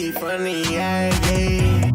Casey funny, yeah, yeah.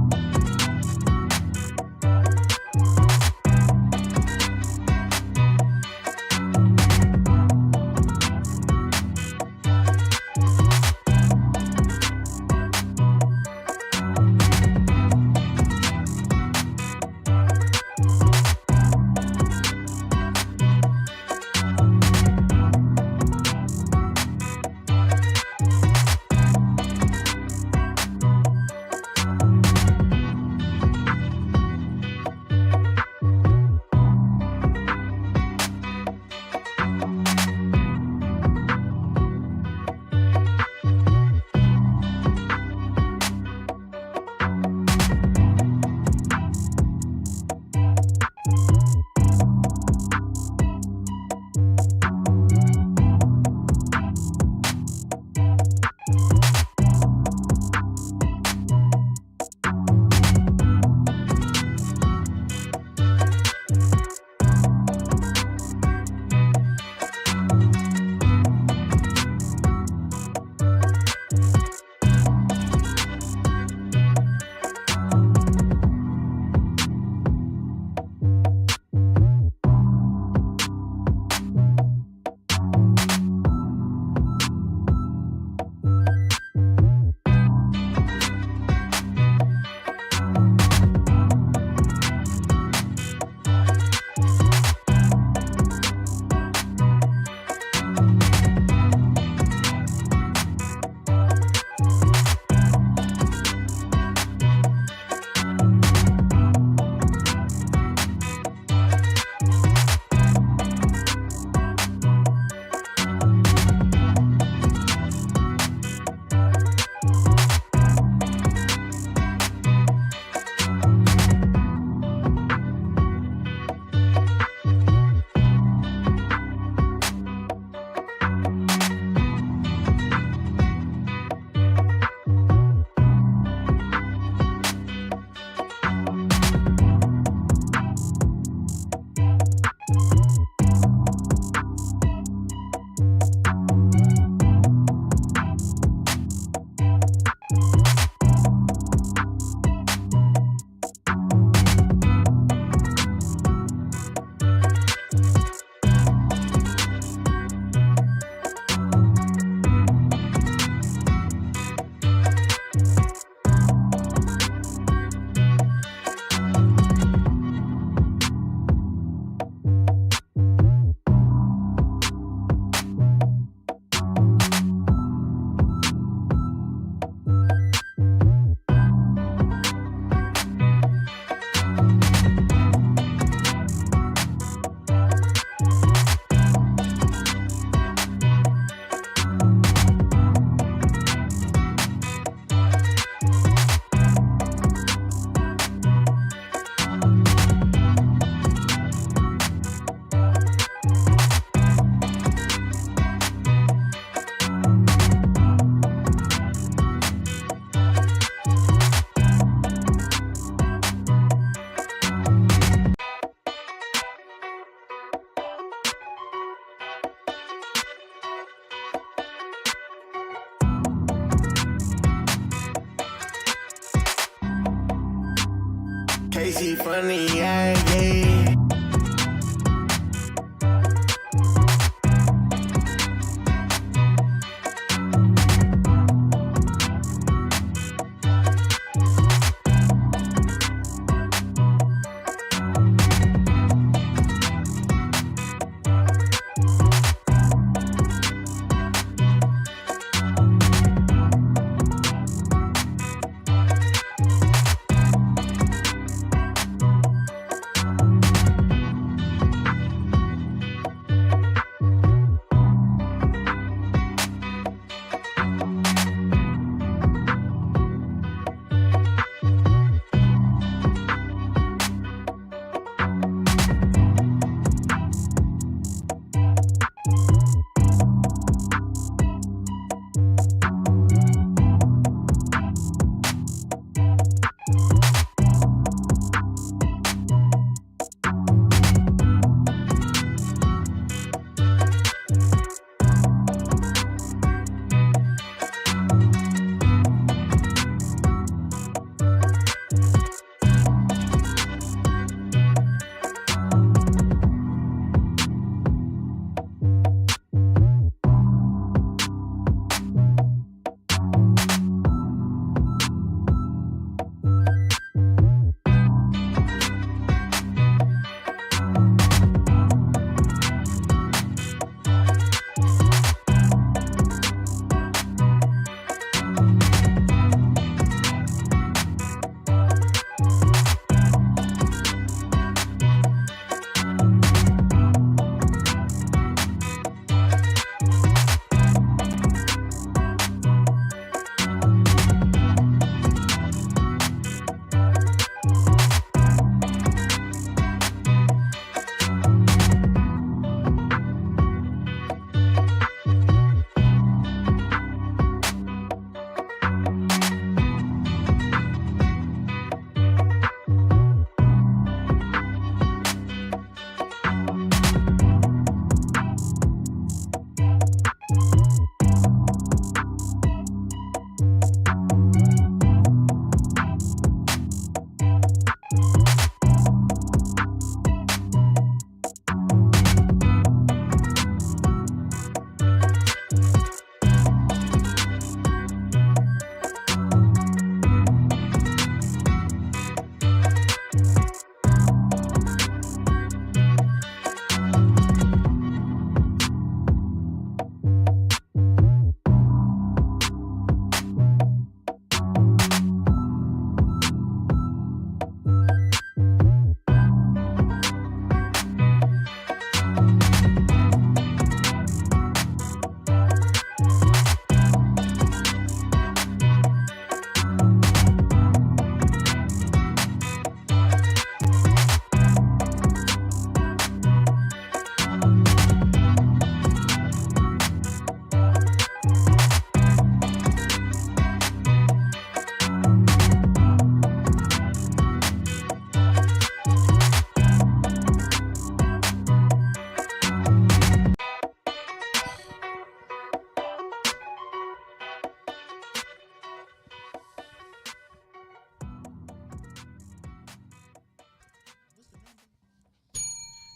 Casey funny, yeah, yeah.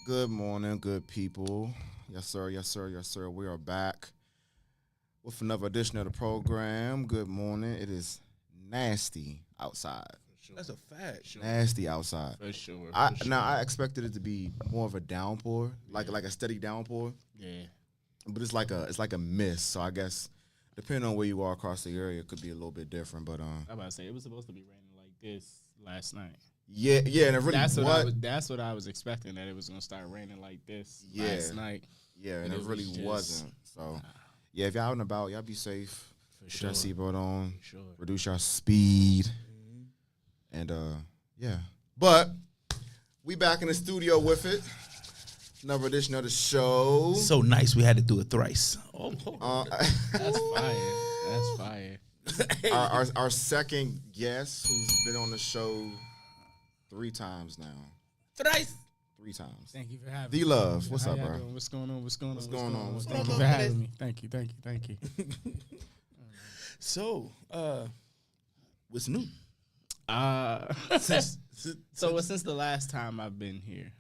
Good morning, good people. Yes, sir. Yes, sir. Yes, sir. We are back with another edition of the program. Good morning. It is nasty outside. Sure. That's a fact. Sure. Nasty outside. For sure. Now I expected it to be more of a downpour, like a steady downpour. Yeah. But it's like a mist. So I guess depending on where you are across the area, it could be a little bit different. But I'm about to say it was supposed to be raining like this last night. Yeah, and it really that's what I was expecting, that it was gonna start raining like this last night. Yeah, and it really wasn't. So yeah, if y'all out and about, y'all be safe. Put your seatbelt on. For sure. Reduce your speed. And yeah. But we back in the studio with it. Another edition of the show. So nice we had to do it thrice. That's fire. That's fire. Our second guest who's been on the show 3 times now. Thrice. 3 times. Thank you for having me. D-Love, what's How up, y'all bro? doing? What's going on? Thank you for having me. Thank you. So, what's new? Since the last time I've been here,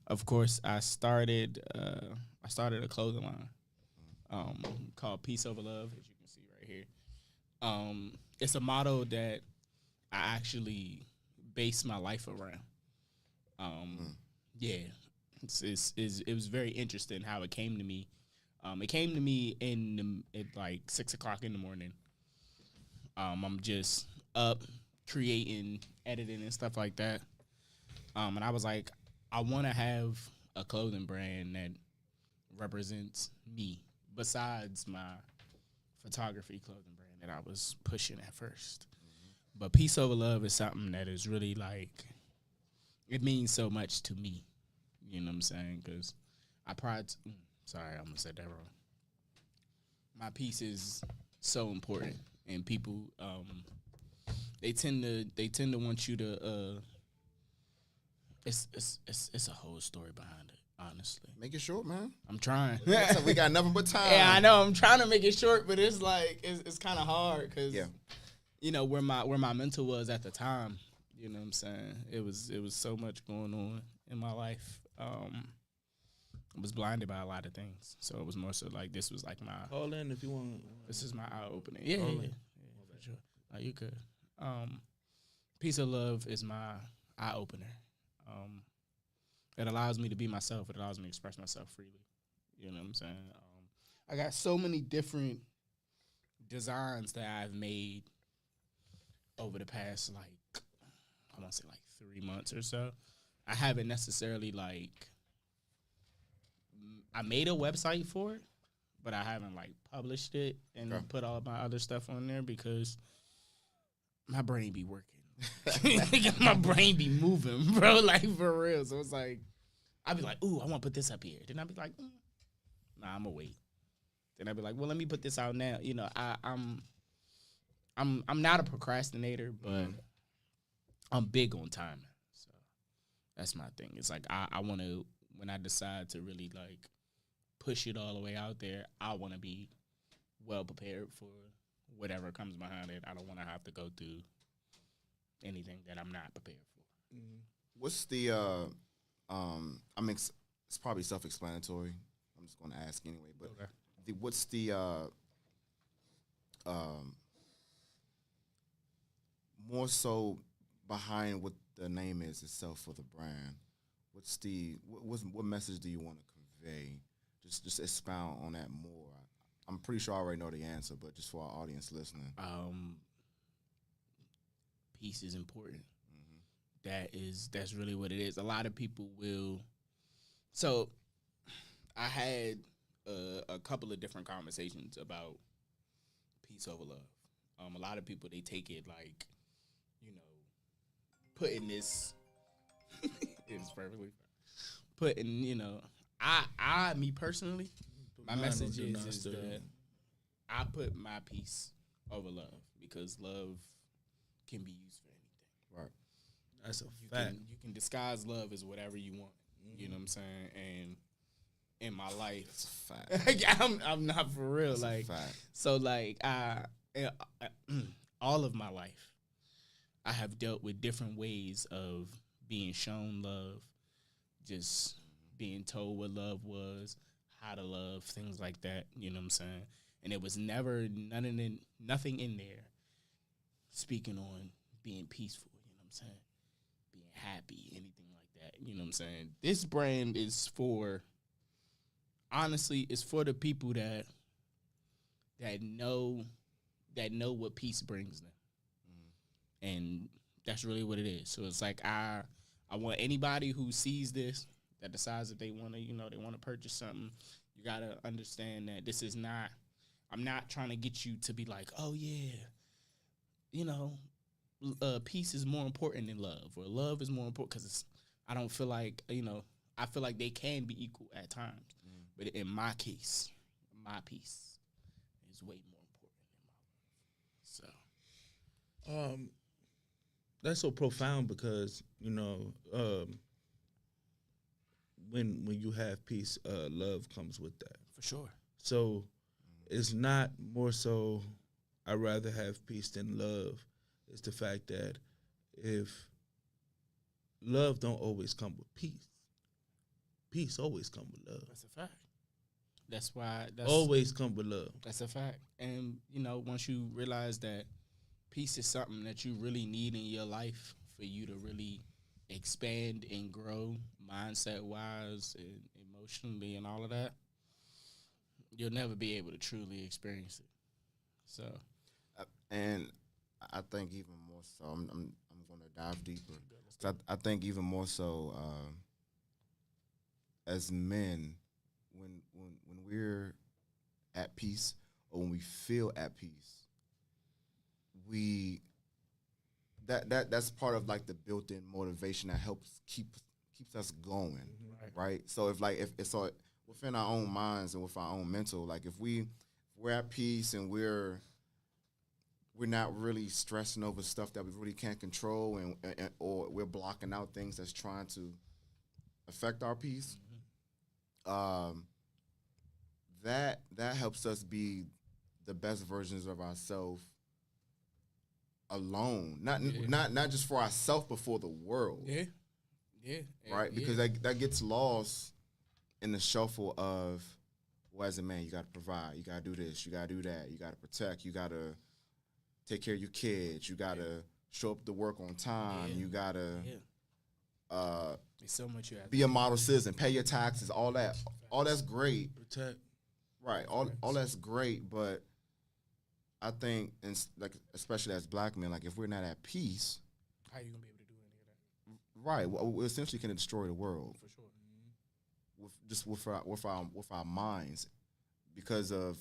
of course I started a clothing line called Peace Over Love, as you can see right here. It's a motto that I actually base my life around. Yeah, it was very interesting how it came to me. It came to me at like 6 o'clock in the morning. I'm just up creating, editing, and stuff like that. And I was like, I want to have a clothing brand that represents me, besides my photography clothing brand that I was pushing at first. But Peace Over Love is something that is really like, it means so much to me. You know what I'm saying? Because I'm going to say that wrong. My peace is so important. And people, they tend to want you to. It's a whole story behind it. Honestly, Make it short, man. I'm trying. We got nothing but time. Yeah, I know. I'm trying to make it short, but it's like it's kind of hard because you know where my mental was at the time. You know what I'm saying? It was so much going on in my life. I was blinded by a lot of things, so it was more so like this was like my. Call in if you want. This is my eye opening. Yeah, for sure. No, you could. Peace of Love is my eye opener. It allows me to be myself. It allows me to express myself freely. You know what I'm saying? I got so many different designs that I've made over the past, like, I want to say like 3 months or so. I haven't necessarily I made a website for it, but I haven't published it and put all my other stuff on there because my brain be working. My brain be moving, bro, for real. So it's like, I'd be like, ooh, I want to put this up here. Then I'd be like, nah, I'm going to wait. Then I'd be like, well, let me put this out now. You know, I'm not a procrastinator, but I'm big on timing. So that's my thing. It's like, I want to, when I decide to really push it all the way out there, I want to be well prepared for whatever comes behind it. I don't want to have to go through anything that I'm not prepared for. What's the I mean, it's probably self-explanatory. I'm just going to ask anyway. But what's the more so behind what the name is itself for the brand? What's what message do you want to convey? Just expound on that more. I'm pretty sure I already know the answer, but just for our audience listening. Peace is important. That's really what it is. A lot of people will. So, I had a couple of different conversations about peace over love. A lot of people, they take it putting this. It's perfectly fine. Putting me personally, my message is that I put my peace over love because love can be used for anything. Right. That's a fact. You can disguise love as whatever you want. You know what I'm saying? And in my life, that's a fact. I'm not for real. That's a fact. So all of my life, I have dealt with different ways of being shown love, just being told what love was, how to love, things like that. You know what I'm saying? And it was never nothing in there speaking on being peaceful. You know what I'm saying? Being happy, anything like that. You know what I'm saying? This brand is honestly, it's for the people that know what peace brings them, and that's really what it is. So it's like I want anybody who sees this, that decides that they want to, they want to purchase something. You gotta understand that this is not. I'm not trying to get you to be like, oh yeah, peace is more important than love, or love is more important, because I don't feel like I feel like they can be equal at times, but in my case, my peace is way more important than my love. So, That's so profound because when you have peace, love comes with that. for sure. So it's not more so I'd rather have peace than love. It's the fact that if love don't always come with peace always come with love. That's a fact. That's why Always come with love. That's a fact. And once you realize that peace is something that you really need in your life for you to really expand and grow mindset wise and emotionally and all of that, you'll never be able to truly experience it. So, And I think even more so, I'm going to dive deeper. So I think even more so, as men, when we're at peace, or when we feel at peace, that's part of like the built-in motivation that helps keeps us going, right? So if it's so within our own minds and with our own mental, like if we're at peace and we're not really stressing over stuff that we really can't control, and or we're blocking out things that's trying to affect our peace, that helps us be the best versions of ourselves alone, not just for ourselves, but for the world. yeah. Right? Because that gets lost in the shuffle of, well, as a man, you got to provide, you got to do this, you got to do that, you got to protect, you got to take care of your kids, you got to show up to work on time, you got to There's so much you have be a model citizen, pay your taxes, all that. All that's great. Protect. Right. All that's great, but I think, like, especially as black men, like, if we're not at peace, how you gonna be able to do any of that? right, we essentially can destroy the world. For sure. With our minds, because of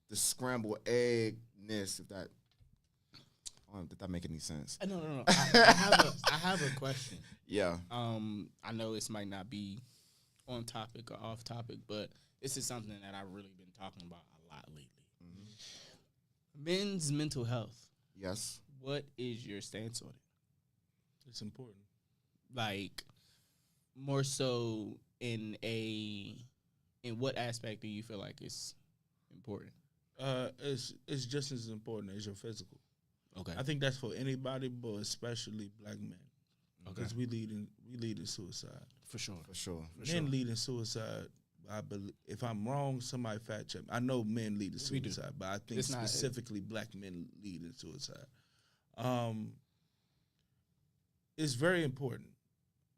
the scrambled eggness. If that, I don't know, did that make any sense? No. I have a question. Yeah. I know this might not be on topic or off topic, but this is something that I've really been talking about a lot lately. Men's mental health. Yes. What is your stance on it? It's important. Like, more so in what aspect do you feel like it's important? It's just as important as your physical. Okay. I think that's for anybody, but especially black men, because we lead in suicide. For sure. Men lead in suicide. I believe, if I'm wrong, somebody fact check me. I know men lead in suicide, but I think specifically black men lead in suicide. It's very important,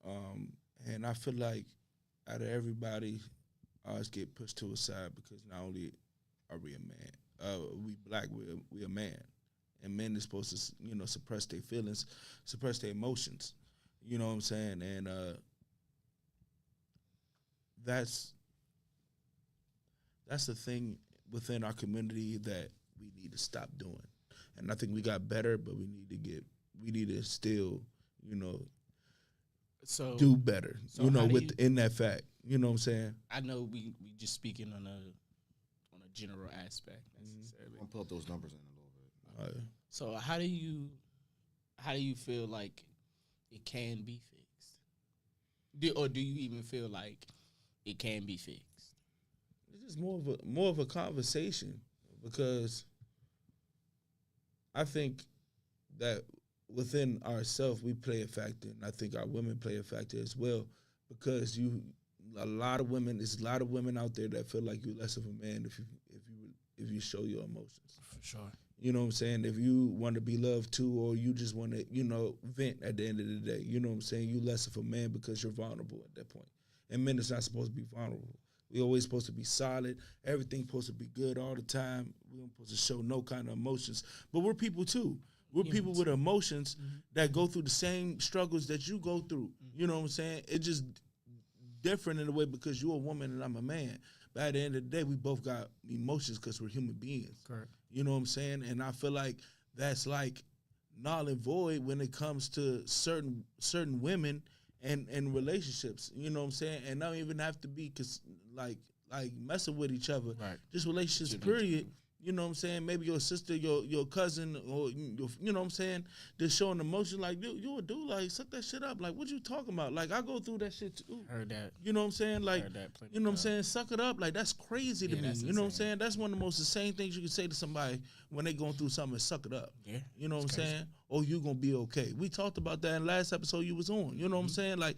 and I feel like out of everybody, ours get pushed to a side because not only are we a man, we black, we a man, and men are supposed to suppress their feelings, suppress their emotions. You know what I'm saying? And that's the thing within our community that we need to stop doing. And I think we got better, but we need to still, do better. So within that fact. You know what I'm saying? I know we just speaking on a general aspect necessarily. I'll pull up those numbers in a little bit. So how do you feel like it can be fixed? Or do you even feel like it can be fixed? It's just more of a conversation, because I think that within ourselves we play a factor, and I think our women play a factor as well. because a lot of women. There's a lot of women out there that feel like you're less of a man if you show your emotions. For sure. You know what I'm saying? If you want to be loved too, or you just want to, vent at the end of the day, you know what I'm saying? You less of a man because you're vulnerable at that point. And men is not supposed to be vulnerable. We always supposed to be solid. Everything supposed to be good all the time. We don't supposed to show no kind of emotions. But we're people too. We're people with emotions that go through the same struggles that you go through. You know what I'm saying? It's just different in a way because you're a woman and I'm a man. But at the end of the day, we both got emotions because we're human beings. Correct. You know what I'm saying? And I feel like that's like null and void when it comes to certain women and relationships. You know what I'm saying? And don't even have to be like messing with each other. Right. Just relationships, period. You know what I'm saying? Maybe your sister, your cousin, or you know what I'm saying? They're showing emotion like you a dude, like suck that shit up. Like what you talking about? Like I go through that shit too. Heard that. You know what I'm saying? Like Heard that plenty you know what I'm of saying? Suck it up. Like that's crazy to Yeah, me. that's You know what I'm insane. saying? That's one of the most insane things you can say to somebody when they going through something. Suck it up. Yeah. You know what I'm It's crazy. saying? Or you gonna be okay. We talked about that in last episode you was on. You know what I'm saying? Like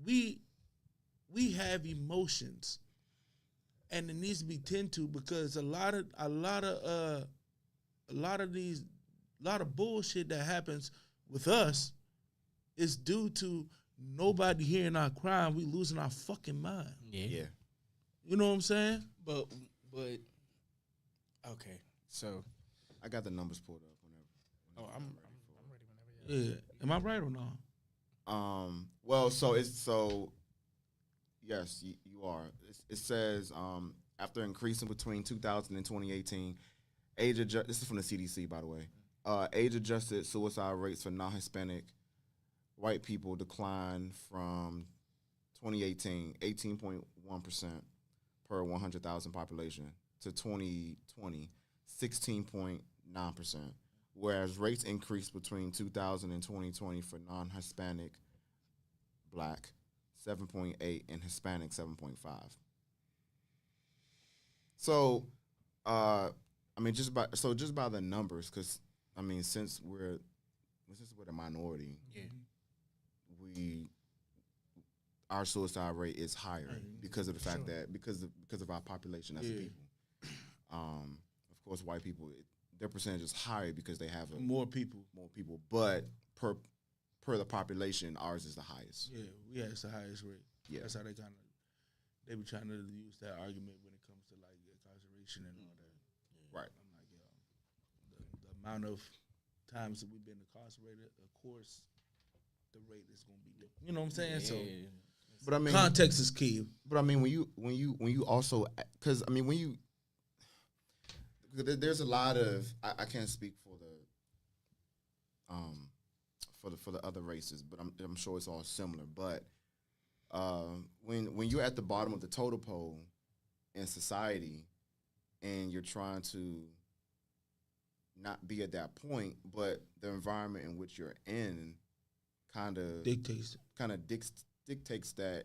we have emotions. And it needs to be tended to because a lot of bullshit that happens with us is due to nobody hearing our crying. We losing our fucking mind. Yeah. You know what I'm saying? But okay. So I got the numbers pulled up whenever. I'm ready whenever. Yeah. Am I right or not? Well, yes, you are. It says after increasing between 2000 and 2018, this is from the CDC, by the way. Age-adjusted suicide rates for non-Hispanic white people declined from 2018, 18.1% per 100,000 population, to 2020, 16.9%, whereas rates increased between 2000 and 2020 for non-Hispanic black, 7.8, and Hispanic 7.5. So, I mean, just by the numbers, because I mean, since we're the minority, our suicide rate is higher because of the fact that because of our population as a people. Of course, white people, their percentage is higher because they have More people. But per the population, ours is the highest. Yeah, it's the highest rate. Yeah. That's how they be trying to use that argument when it comes to like incarceration and all that. Right. I'm like, the amount of times that we've been incarcerated, of course, the rate is gonna be different. You know what I'm saying? So, but I mean, context is key. But I mean, when you also, because I mean, there's a lot of I can't speak for the other races, but I'm sure it's all similar. But when you're at the bottom of the totem pole in society, and you're trying to not be at that point, but the environment in which you're in kind of dictates that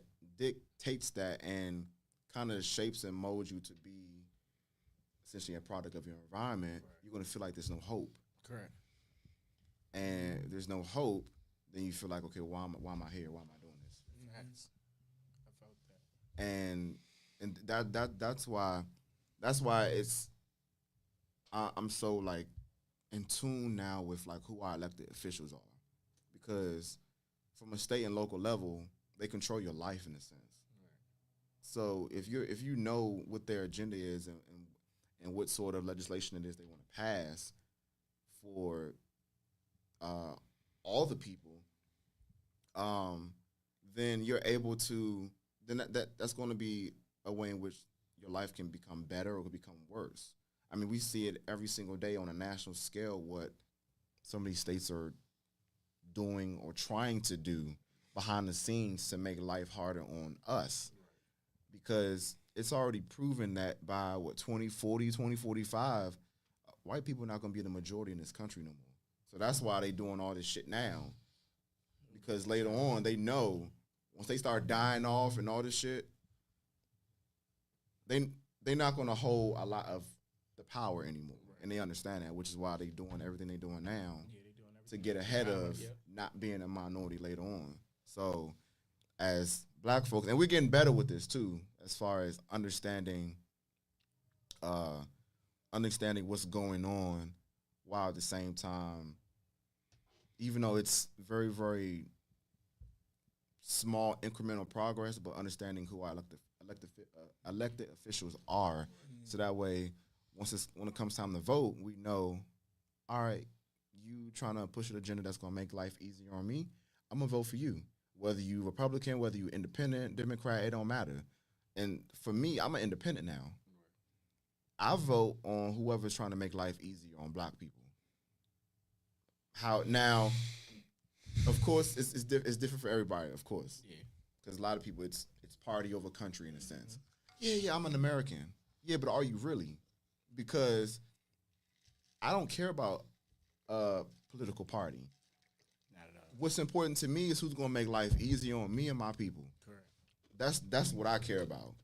and kind of shapes and molds you to be essentially a product of your environment. Right. You're going to feel like there's no hope. Correct. And if there's no hope, then you feel like, okay, why am I here? Why am I doing this? Facts. I felt that. And that's why it's I'm so like in tune now with like who our elected officials are, because from a state and local level, they control your life in a sense. Right. So if you know what their agenda is and what sort of legislation it is they want to pass for all the people, then you're able to that's going to be a way in which your life can become better or can become worse. I mean, we see it every single day on a national scale what some of these states are doing or trying to do behind the scenes to make life harder on us. Because it's already proven that by 2040, 2045, white people are not going to be the majority in this country no more. So that's why they doing all this shit now. Because later on, they know once they start dying off and all this shit, they're not going to hold a lot of the power anymore. Right. And they understand that, which is why they're doing everything they're doing now to get ahead of not being a minority later on. So as black folks, and we're getting better with this too, as far as understanding what's going on, while at the same time, even though it's very, very small incremental progress, but understanding who our elected officials are, so that way, when it comes time to vote, we know, all right, you trying to push an agenda that's gonna make life easier on me, I'm gonna vote for you. Whether you Republican, whether you independent, Democrat, it don't matter. And for me, I'm an independent now. I vote on whoever's trying to make life easier on black people. How now? Of course, it's different for everybody. Of course, Yeah. because a lot of people, it's party over country in a sense. Yeah, I'm an American. Yeah, but are you really? Because I don't care about a political party. Not at all. What's important to me is who's gonna make life easier on me and my people. Correct. That's what I care about.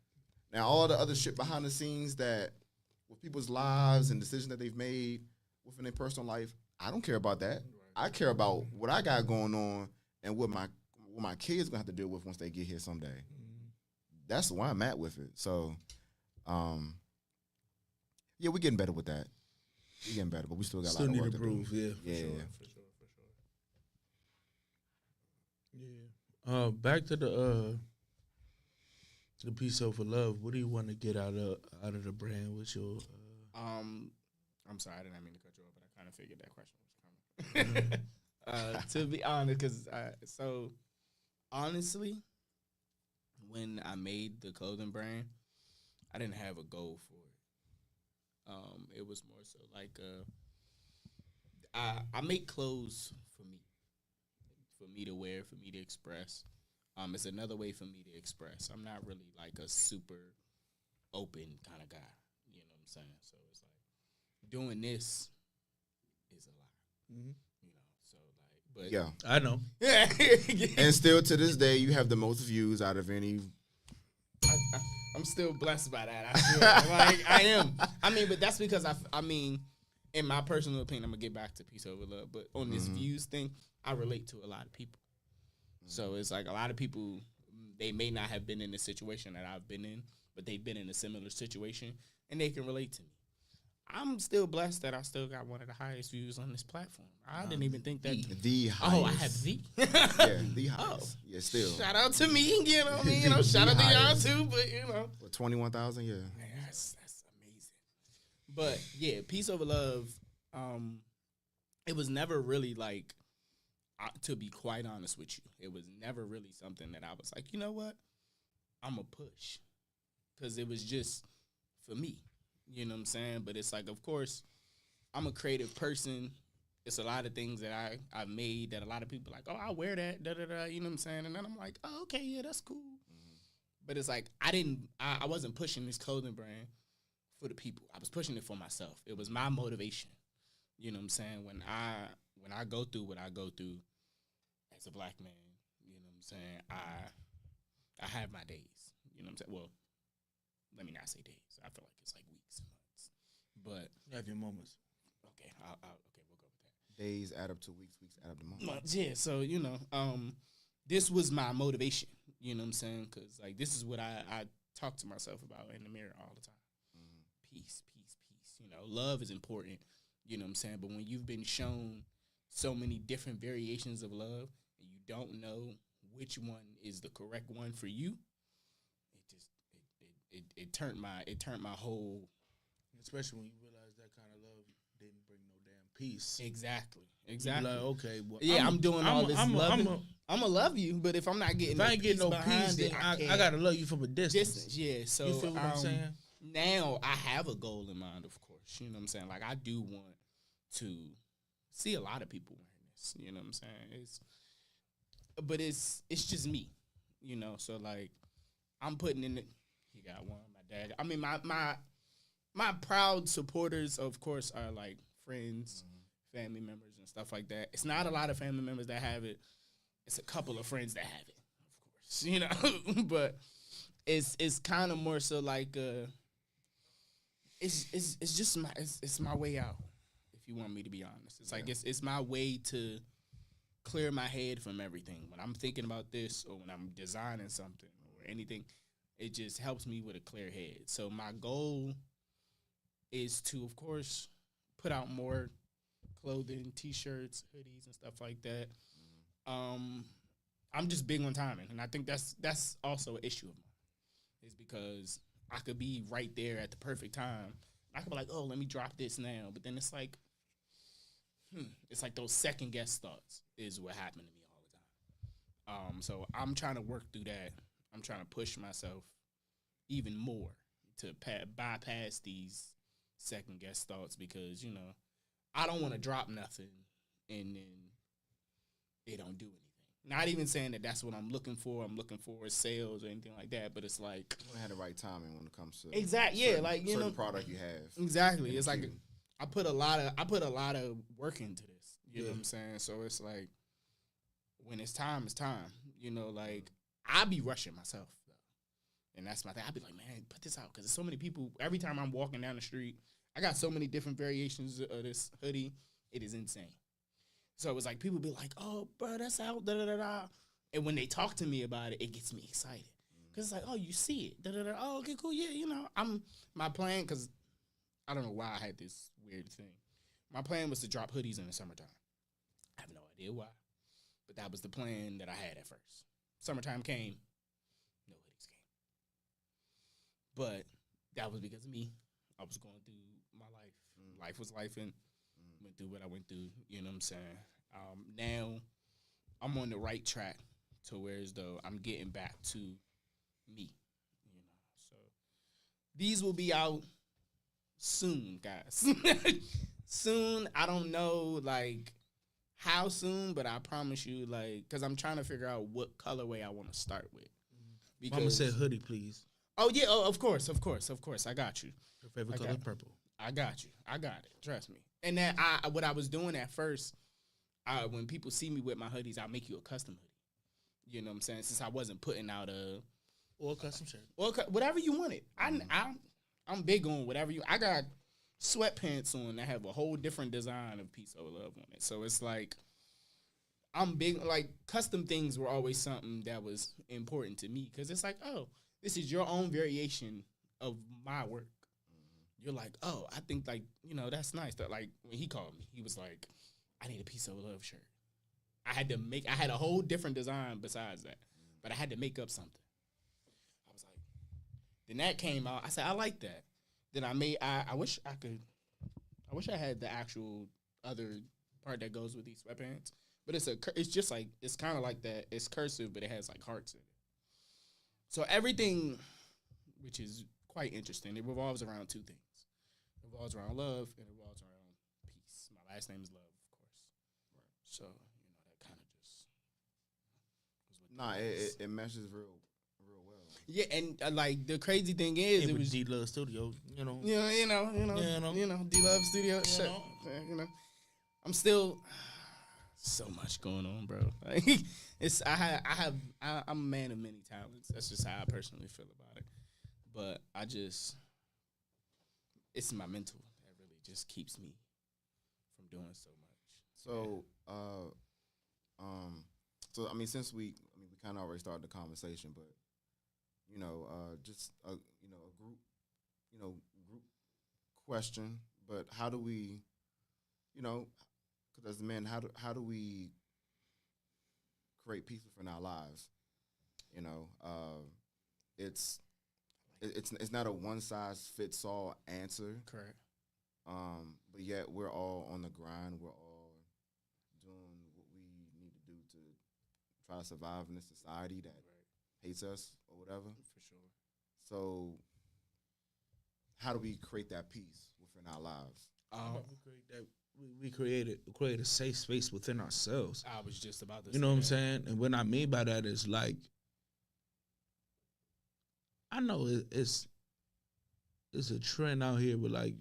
Now, all the other shit behind the scenes that with people's lives and decisions that they've made within their personal life, I don't care about that. I care about what I got going on and what my kids gonna have to deal with once they get here someday. That's where I'm at with it. So, yeah, we're getting better with that. We're getting better, but we still got a lot of work to improve. do. Yeah, Yeah. for sure. Yeah. Back to the piece over love. What do you want to get out of the brand? What's your I'm sorry, I didn't mean to cut you off, but I kind of figured that question was coming. To be honest, because so honestly, when I made the clothing brand, I didn't have a goal for it. It was more so like I make clothes for me to wear, for me to express. It's another way for me to express. I'm not really like a super open kind of guy. You know what I'm saying? So it's like doing this is a lot. Mm-hmm. You know, so like, but Yeah. I know. yeah. And still to this day, you have the most views out of any. I'm still blessed by that. I feel like I am. I mean, but that's because I mean, in my personal opinion, I'm gonna get back to peace over love. But on this views thing, I relate to a lot of people. So it's like a lot of people, they may not have been in the situation that I've been in, but they've been in a similar situation, and they can relate to me. I'm still blessed that I still got one of the highest views on this platform. I didn't even think that. The highest. Oh, I have the. Yeah, the highest. Yeah, still. Shout out to me, you know what I mean? You know, shout out to y'all highest. too, but you know. What, 21,000? Yeah. Man, that's amazing. But yeah, peace over love. It was never really like, to be quite honest with you, it was never really something that I was like, you know what, I'm a push, because it was just for me. You know what I'm saying? But it's like, of course, I'm a creative person. It's a lot of things that I've made that a lot of people are like, oh, I wear that, da-da-da, you know what I'm saying? And then I'm like, oh, okay, yeah, that's cool. But it's like, I wasn't pushing this clothing brand for the people. I was pushing it for myself. It was my motivation. You know what I'm saying? When I go through what I go through as a black man, you know what I'm saying? I have my days. You know what I'm saying? Well, let me not say days. I feel like it's like weeks and months. But You have your moments. okay, okay, we'll go with that. Days add up to weeks, weeks add up to months. Months, yeah. So you know, this was my motivation. You know what I'm saying? Because like this is what I talk to myself about in the mirror all the time. Peace, peace, peace. You know, love is important. You know what I'm saying? But when you've been shown so many different variations of love and you don't know which one is the correct one for you, it turned my whole. Especially when you realize that kind of love didn't bring no damn peace. Exactly. You like, okay, well, Yeah, I'm doing all this loving. I'm gonna love you, but if I'm not getting, if I ain't getting no peace, it, then I I gotta love you from a distance. Yeah, so You feel what I'm saying? Now I have a goal in mind, of course. You know what I'm saying? Like I do want to see a lot of people wearing this. You know what I'm saying? But it's just me. You know, so like I'm putting in it. You got one, my dad. I mean, my proud supporters, of course, are like friends, family members, and stuff like that. It's not a lot of family members that have it. It's a couple of friends that have it, of course. You know, but it's kind of more so like it's just my way out. If you want me to be honest, it's like it's my way to clear my head from everything. When I'm thinking about this or when I'm designing something or anything, it just helps me with a clear head. So my goal is to, of course, put out more clothing, T-shirts, hoodies, and stuff like that. I'm just big on timing, and I think that's also an issue of mine, is because I could be right there at the perfect time. I could be like, oh, let me drop this now, but then it's like those second guess thoughts is what happened to me all the time. So I'm trying to work through that. I'm trying to push myself even more to bypass these second guess thoughts, because I don't want to drop nothing and then they don't do anything. Not even saying that that's what I'm looking for. I'm looking for sales or anything like that. But it's like, you had the right timing when it comes to exactly, certain product you have. Exactly. It's like I put a lot of work into this. You know what I'm saying? So it's like, when it's time, it's time. Like, I be rushing myself though, and that's my thing. I be like, man, put this out, because there's so many people. Every time I'm walking down the street, I got so many different variations of this hoodie. It is insane. So it was like, people be like, oh, bro, that's out, da-da-da-da. And when they talk to me about it, it gets me excited. Because it's like, oh, you see it, da-da-da. Oh, okay, cool, yeah, my plan, because I don't know why I had this weird thing. My plan was to drop hoodies in the summertime. I have no idea why, but that was the plan that I had at first. Summertime came, no hoodies came. But that was because of me. I was going through my life. Life was life, and went through what I went through, you know what I'm saying? Now, I'm on the right track to where as though I'm getting back to me, So, these will be out soon, guys. Soon. I don't know, like, how soon, but I promise you, like, because I'm trying to figure out what colorway I want to start with. Because Mama said hoodie, please. Oh, yeah, of course. I got you. Your favorite color, purple. I got you. I got it. Trust me. And then what I was doing at first, when people see me with my hoodies, I'll make you a custom hoodie. You know what I'm saying? Since I wasn't putting out or a custom shirt, or whatever you wanted. I'm big on whatever you. I got sweatpants on that have a whole different design of Peace Over Love on it. So it's like, I'm big, like, custom things were always something that was important to me, because it's like, oh, this is your own variation of my work. You're like, oh, I think, like, that's nice. That, like, when he called me, he was like, I need a Peace Over Love shirt. I had a whole different design besides that, but I had to make up something. I was like, then that came out. I said, I like that. Then I wish I had the actual other part that goes with these sweatpants, but it's just like, it's kind of like that. It's cursive, but it has like hearts in it. So everything, which is quite interesting, it revolves around two things. It revolves around love, and it revolves around peace. My last name is Love, of course. Right. So, that kind of just was it meshes real well. Yeah, and like, the crazy thing is, it was D Love Studio, D Love Studio. I'm still so much going on, bro. Like, I'm a man of many talents. That's just how I personally feel about it. But it's my mental that really just keeps me from doing so much. So, since we kind of already started the conversation, but just a group question. But how do we, because as men, how do we create peace within our lives? It's not a one size fits all answer. Correct. But yet we're all on the grind. We're all doing what we need to do to try to survive in this society that hates us or whatever. For sure. So how do we create that peace within our lives? We create a safe space within ourselves. I was just about to say You know what I'm saying? And what I mean by that is, like, I know it's a trend out here where, like,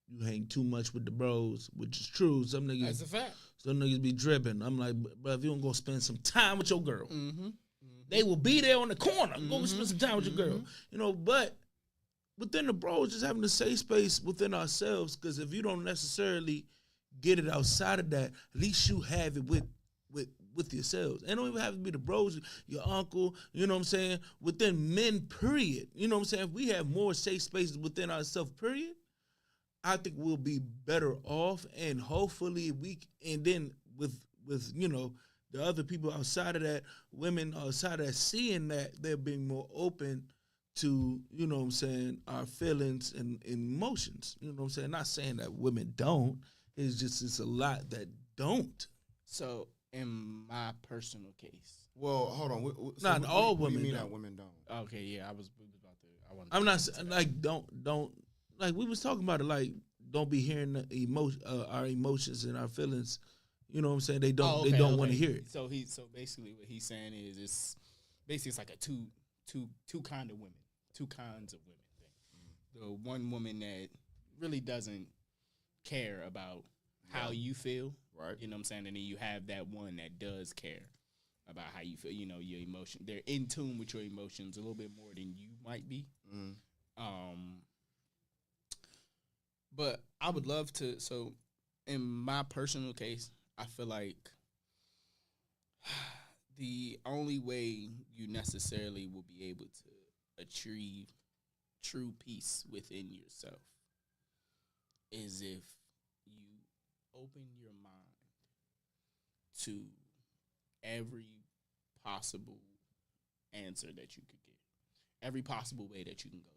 you hang too much with the bros, which is true. Some niggas, that's a fact. Some niggas be dripping. I'm like, bro, if you don't go spend some time with your girl, They will be there on the corner. Go spend some time with your girl. But within the bros, just having a safe space within ourselves, because if you don't necessarily get it outside of that, at least you have it with with yourselves. It don't even have to be the bros, your uncle, you know what I'm saying? Within men, period. You know what I'm saying? If we have more safe spaces within ourselves, period, I think we'll be better off, and hopefully and then with the other people outside of that, women outside of that, seeing that, they're being more open to, you know what I'm saying, our feelings and emotions. You know what I'm saying? Not saying that women don't. It's a lot that don't. So in my personal case, Well, hold on. Not all what do you women mean don't. that women don't? okay, yeah, I was about to. I wanted. I'm to not get to that. like don't like we was talking about it, like don't be hearing the our emotions and our feelings. You know what I'm saying? They don't Oh, they don't want to okay. hear it. So basically what he's saying is it's like a two kind of women, two kinds of women thing. The one woman that really doesn't care about how you feel, Right. you know what I'm saying, and then you have that one that does care about how you feel. You know, your emotion. They're in tune with your emotions a little bit more than you might be. Mm. But I would love to. So, in my personal case, I feel like the only way you necessarily will be able to achieve true peace within yourself is if you open your mind to every possible answer that you could get, every possible way that you can go through.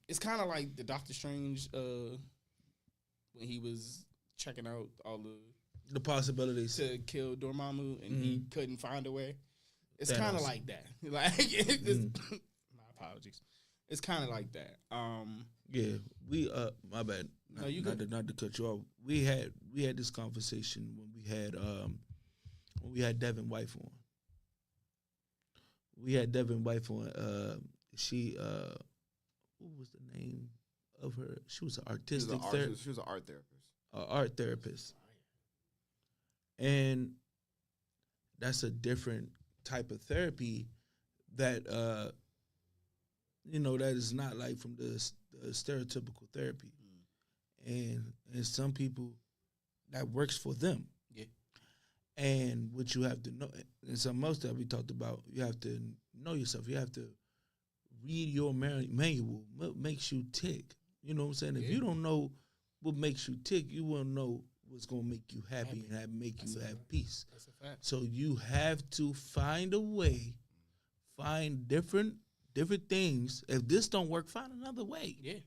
It's kind of like the Doctor Strange when he was checking out all The possibilities. to kill Dormammu and he couldn't find a way. It's Thanos. kind of like that. Like my apologies. It's kind of like that. Yeah, we my bad. No, you good. Not to cut you off. We had this conversation when we had Devin Wife on. We had Devin Wife on. She what was the name of her? She was an artistic therapist. She was an art therapist. Art therapist. And that's a different type of therapy that that is not like from the stereotypical therapy. And some people that works for them. Yeah. And what you have to know, and something else that we talked about, you have to know yourself. You have to read your manual. What makes you tick? You know what I'm saying? If you don't know what makes you tick, you won't know what's gonna make you happy and make you have peace. That's a fact. So you have to find a way, find different things. If this don't work, find another way. Yeah.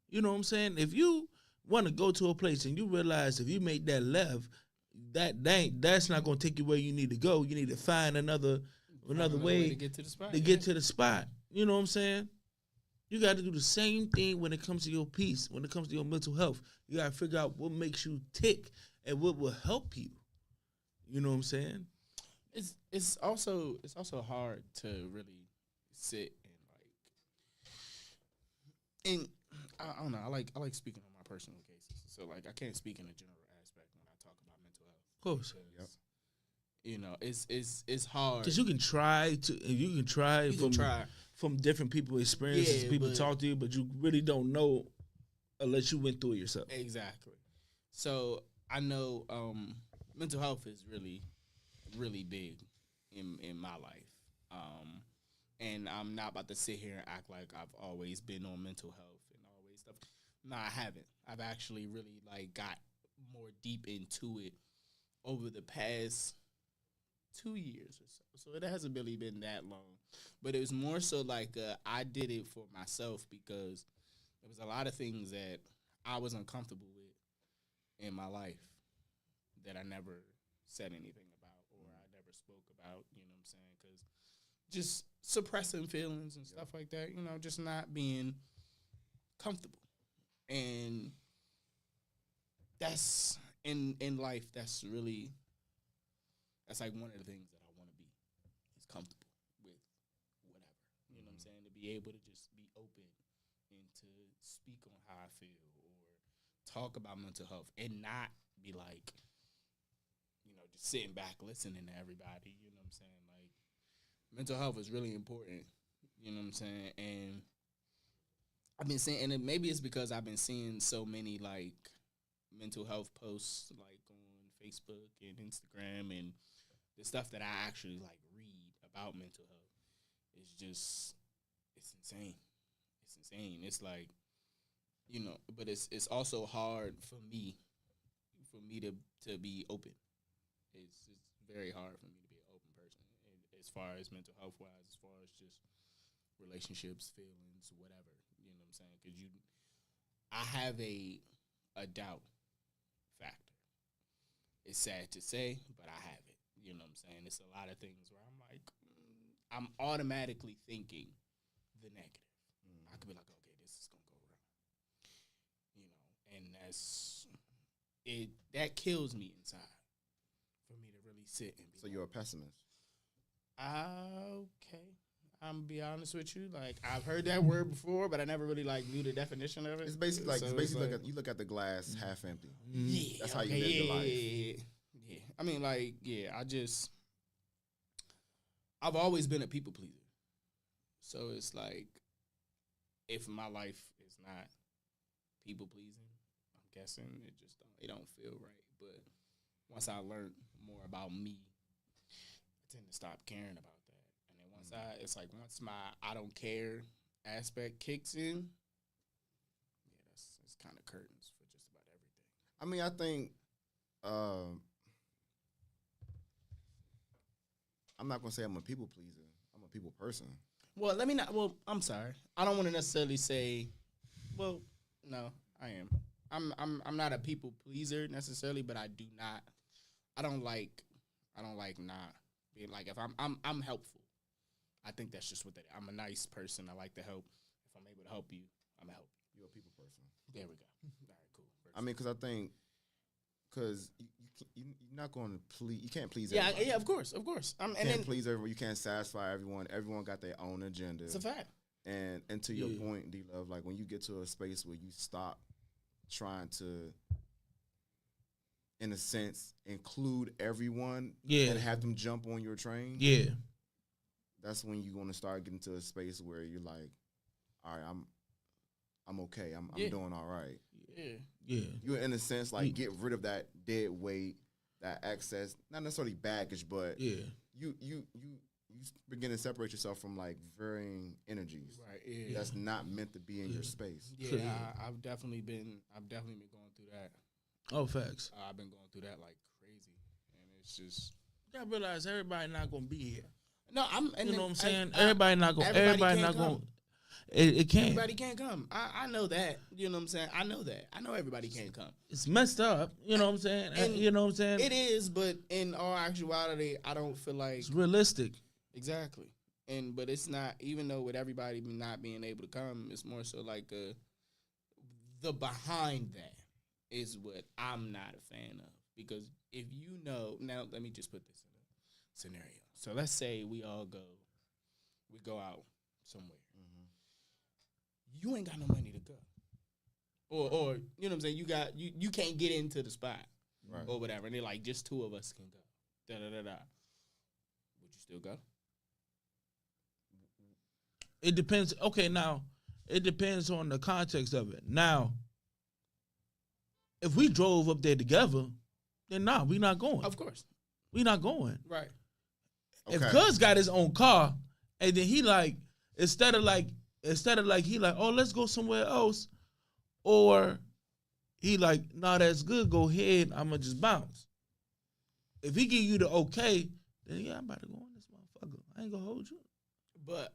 You know what I'm saying? If you want to go to a place and you realize if you make that left, that's not gonna take you where you need to go. You need to find another way to get to the spot. get to the spot. You know what I'm saying? You got to do the same thing when it comes to your peace, when it comes to your mental health. You got to figure out what makes you tick and what will help you. You know what I'm saying? It's also hard to really sit and I don't know. I like speaking on my personal cases. So like I can't speak in a general aspect when I talk about mental health. Of course. Because, it's hard. Because you can try from different people's experiences. Yeah, people but- talk to you, but you really don't know unless you went through it yourself. Exactly. So I know mental health is really, really big in my life. And I'm not about to sit here and act like I've always been on mental health and always stuff. No, I haven't. I've actually really like got more deep into it over the past 2 years or so. So it hasn't really been that long. But it was more so like I did it for myself because there was a lot of things that I was uncomfortable with in my life that I never said anything about or I never spoke about, you know what I'm saying? Because just suppressing feelings and stuff like that, just not being comfortable. And that's, in life, that's like one of the things that I want to be, is comfortable with whatever. You know what I'm saying? To be able to just be open and to speak on how I feel or talk about mental health and not be like, just sitting back listening to everybody. You know what I'm saying? Like, mental health is really important. You know what I'm saying? And I've been seeing, maybe it's because I've been seeing so many like mental health posts like on Facebook and Instagram and the stuff that I actually like read about mental health is just it's insane. It's insane. It's like, you know, but it's also hard for me to be open. It's very hard for me to be an open person as far as mental health wise, as far as just relationships, feelings, whatever. You know what I'm saying? Because I have a doubt factor. It's sad to say, but I have it. You know what I'm saying? It's a lot of things where I'm like, I'm automatically thinking the negative. I could be like, okay, this is gonna go wrong. You know, and that kills me inside for me to really sit and be. So you're a pessimist. Okay. I'm gonna be honest with you. Like, I've heard that word before, but I never really like knew the definition of it. It's basically like, So you look at the glass half empty. yeah, That's how you live your life. Yeah. I mean, like, I've always been a people pleaser. So it's like, if my life is not people pleasing, I'm guessing it don't feel right. But once I learned more about me, I tend to stop caring about that. And then once my I don't care aspect kicks in, it's kind of curtains for just about everything. I mean, I think I'm not gonna say I'm a people pleaser. I'm a people person. Well, let me not. Well, I'm sorry. I don't want to necessarily say. Well, no, I am. I'm not a people pleaser necessarily, but I don't like not being like, if I'm helpful. I think that's just what that is. I'm a nice person. I like to help. If I'm able to help you, I'm gonna help you. You're a people person. There we go. All right, cool. I mean, because I think, you're not going to please. You can't please. Yeah, everybody. yeah, of course. You can't please everyone. You can't satisfy everyone. Everyone got their own agenda. It's a fact. And to your point, D-Love, like when you get to a space where you stop trying to, in a sense, include everyone and have them jump on your train. Yeah. That's when you're going to start getting to a space where you're like, all right, I'm okay. I'm doing all right. Yeah. Yeah. You, in a sense, like get rid of that dead weight, that excess, not necessarily baggage, but you begin to separate yourself from like varying energies. Right. Yeah. That's not meant to be in your space. Yeah, I've definitely been going through that. Oh, facts. I've been going through that like crazy, and it's just You gotta realize everybody not gonna be here. no. You know what I'm saying? Everybody not gonna. It can't. Everybody can't come. I know that. You know what I'm saying? I know that. I know everybody can't come. It's messed up. You know what I'm saying? And you know what I'm saying? It is, but in all actuality, I don't feel like It's realistic. exactly. But it's not. Even though with everybody not being able to come, it's more so like the behind that is what I'm not a fan of. Because if you know, now let me just put this in a scenario. So let's say we go out somewhere. You ain't got no money to go. Or you know what I'm saying, you can't get into the spot. Right. Or whatever. And they're like, just two of us can go. Da-da-da-da. Would you still go? It depends. Okay, now it depends on the context of it. Now, if we drove up there together, then nah, we not going. Of course. We not going. Right. If Okay. Cuz got his own car, and then he like instead of like he like, oh, let's go somewhere else, or he like, nah, that's good, go ahead, I'ma just bounce. If he give you the okay, then yeah, I'm about to go on this motherfucker. I ain't gonna hold you. But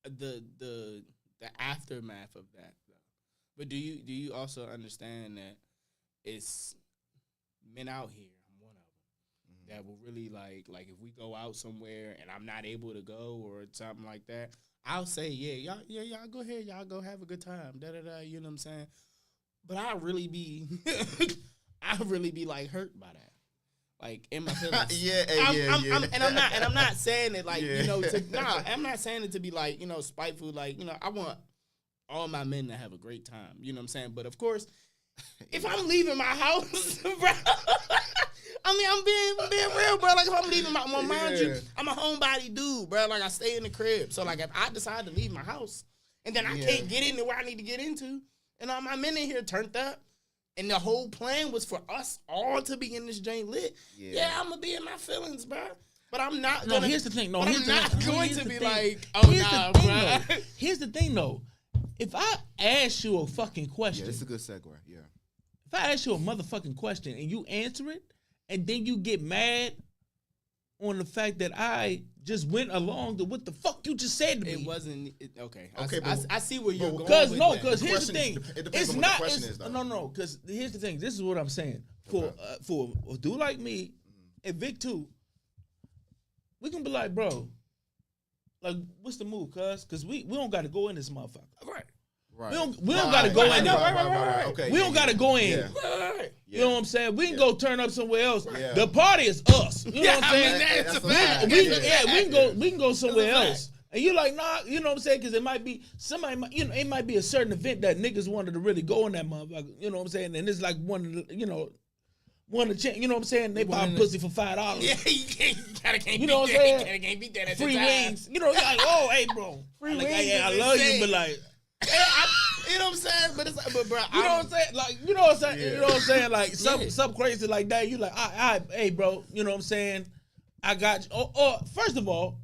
the aftermath of that though. But do you also understand that it's men out here, I'm one of them, that will really like if we go out somewhere and I'm not able to go or something like that, I'll say, y'all go ahead, y'all go have a good time, da-da-da, you know what I'm saying? But I really be like hurt by that. Like in my feelings. And I'm not saying it like, you know, I'm not saying it to be like, you know, spiteful, like, you know, I want all my men to have a great time, you know what I'm saying? But of course, if I'm leaving my house, bro, I mean, I'm being real, bro. Like, if I'm leaving my, mind you, I'm a homebody dude, bro. Like, I stay in the crib. So, like, if I decide to leave my house and then I can't get into where I need to get into, and all my men in here turned up, and the whole plan was for us all to be in this joint lit. Yeah, I'm gonna be in my feelings, bro. But I'm not gonna. No, here's the thing. No, but here's I'm not the thing. going Here's to the be thing. like, oh Here's nah, the thing, bro. though. Here's the thing, though. If I ask you a fucking Yeah, question, it's a good segue. Yeah. if I ask you a motherfucking question and you answer it, and then you get mad on the fact that I just went along to what the fuck you just said to me. It wasn't okay. Okay, I see where you're going. Because with no, that. because The here's the question- thing. it depends It's on what the not. question It's, is, though. no. Because here's the thing. This is what I'm saying. For a dude like me and Vic too, we can be like, bro, like, what's the move, cuz? Because we don't got to go in this motherfucker. Right. Right. We don't gotta go in there. Right. Okay. We don't got to go in. Yeah. Right. You know what I'm saying? We can go turn up somewhere else. Yeah. The party is us. You know what I'm I saying? mean, that's That's a a fact. fact. We can go somewhere That's a else. And you're like, nah, you know what I'm saying? Because it might be somebody, it might be a certain event that niggas wanted to really go in that motherfucker. You know what I'm saying? And it's like one of the, you know what I'm saying? They buy pussy for $5. Yeah, you can't. You know what I'm beat that. saying? You can't beat that at Free the time. wings. You know, you're like, oh, hey, bro. Free like, wings hey, I is love you, insane. but like, You know what I'm saying? But it's but bro, you know what I'm saying? Like, you know what I'm saying? Yeah. You know what I'm saying? Like, Yeah. something crazy like that. You like, hey, bro. You know what I'm saying? I got you. First of all,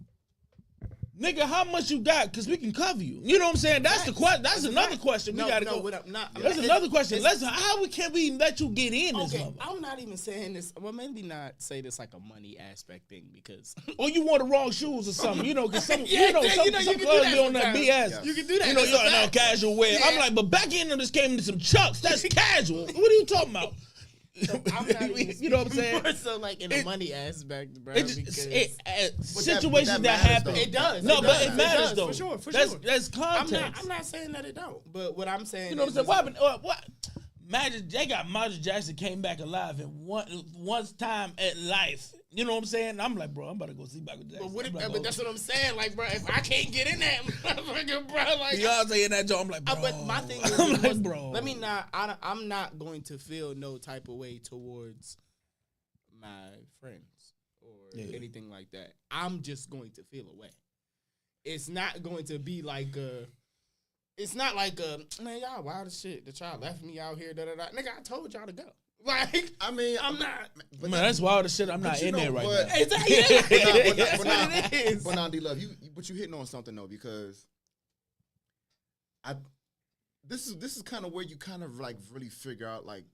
nigga, how much you got? Because we can cover you. You know what I'm saying? That's the question. That's another question. We gotta go. That's another question. How can we let you get in this Okay, motherfucker? I'm not even saying this. Well, maybe not say this like a money aspect thing because Or you wore the wrong shoes or something? You know, because some, Yeah, you know, yeah, some, you know, you some can do clubs that be on that sometimes. BS. you can do that. You know, That's a you're no fact. casual wear. Yeah. I'm like, but back in them just came into some chucks. That's casual. What are you talking about? I'm not even You know what I'm saying? more so like in the money aspect, bro. It's because situations that matters, happen. though. it does. No, it but does. it matters does, though. for sure. For that's, sure. That's context. I'm not saying that it don't. But what I'm saying, You know what I'm saying? is- What happened? What? Magic, they got Magic Jackson came back alive in one time at life. You know what I'm saying? I'm like, bro, I'm about to go see Michael Jackson. But, what if, I'm like, but that's what I'm saying. Like, bro, if I can't get in that motherfucker, bro, like, Beyonce in that joint. I'm like, bro. but my thing is, I'm like, bro. let me not. I'm not going to feel no type of way towards my friends or anything like that. I'm just going to feel a way. It's not going to be like a. It's not like a man. Y'all wild as shit that y'all left me out here. Da da da. Nigga, I told y'all to go. Like, I mean, I'm not. But Man, that's wild as shit. I'm not you in know there right what? now. Exactly. That's what it is. But now, D-Love, but you hitting on something though, because this is kind of where you kind of like really figure out like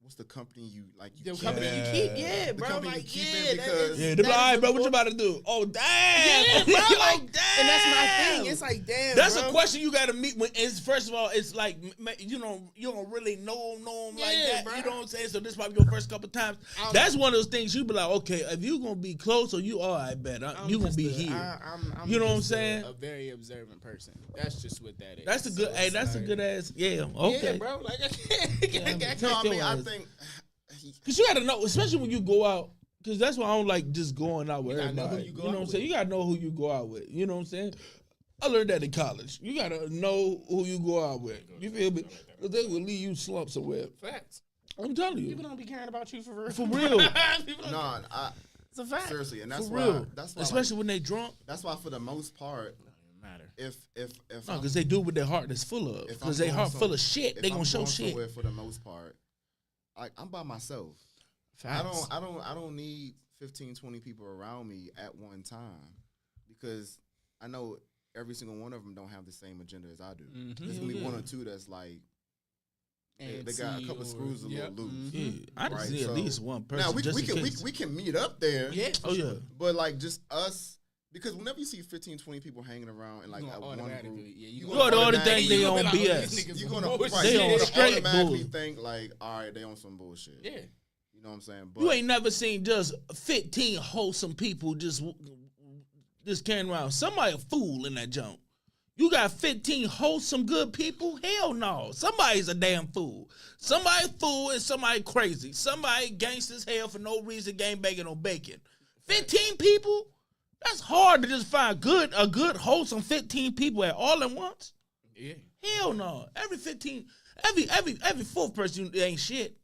what's the company you like. The keep. company you keep, yeah, The bro. company Like, you keep yeah, in that because- is- Yeah, that they be like, all is right, bro, what you important. about to do? Oh, damn. Yeah, bro. Oh, Like, damn. and that's my thing. It's like, damn. That's bro. a question you got to meet when. It's first of all, it's like you don't really know them like Yeah, that. bro. You know what I'm saying? So this probably your first couple times. That's one of those things you be like, okay, if you gonna be close or you all right, bet you gonna be here. I'm You know what I'm just saying? A very observant person. That's just what that is. That's a good. So Hey, it's that's a like- good ass. Yeah. Okay. Yeah, bro. Like, I can't. No, I mean, your I ass. think Cause you gotta know, especially when you go out. Cause that's why I don't like just going out with You gotta know everybody. who you go know out what I'm with. saying? You gotta know who you go out with. You know what I'm saying? I learned that in college. You gotta know who you go out with. You feel me? Cause they will leave you slump somewhere. Facts. I'm telling you. People don't be caring about you for real. For real. People don't- no, it's a fact. seriously, and that's For why. real. That's why. Especially when they drunk. that's why, for the most part, Matter. if No, I'm- because they do what their heart is full of. if Because I'm they going heart some- full of shit. if They I'm gonna show going shit. somewhere for the most part, like I'm by myself. Facts. I don't need 15, 20 people around me at one time, because I know every single one of them don't have the same agenda as I do. There's gonna be one or two that's like they got a couple screws a little loose. Yeah, I just Right, need so- at least one person. Now we just in can case. we can meet up there. Yeah. Oh yeah. But like just us, because whenever you see 15, 20 people hanging around in like gonna at one automatically- group, yeah, you you gonna You already automatically- think they you on gonna be like, oh, BS. these niggas You're on gonna bullshit. They on you're gonna straight automatically bull. think like, all right, they on some bullshit. Yeah. You know what I'm saying? But You ain't never seen just 15 wholesome people just carrying around. Somebody a fool in that junk. You got 15 wholesome good people? Hell no. Somebody's a damn fool. Somebody fool and somebody crazy. Somebody gangsters hell for no reason, game banging on bacon. 15 people? That's hard to just find a good wholesome 15 people at all at once. Yeah. Hell no. Every fourth person ain't shit.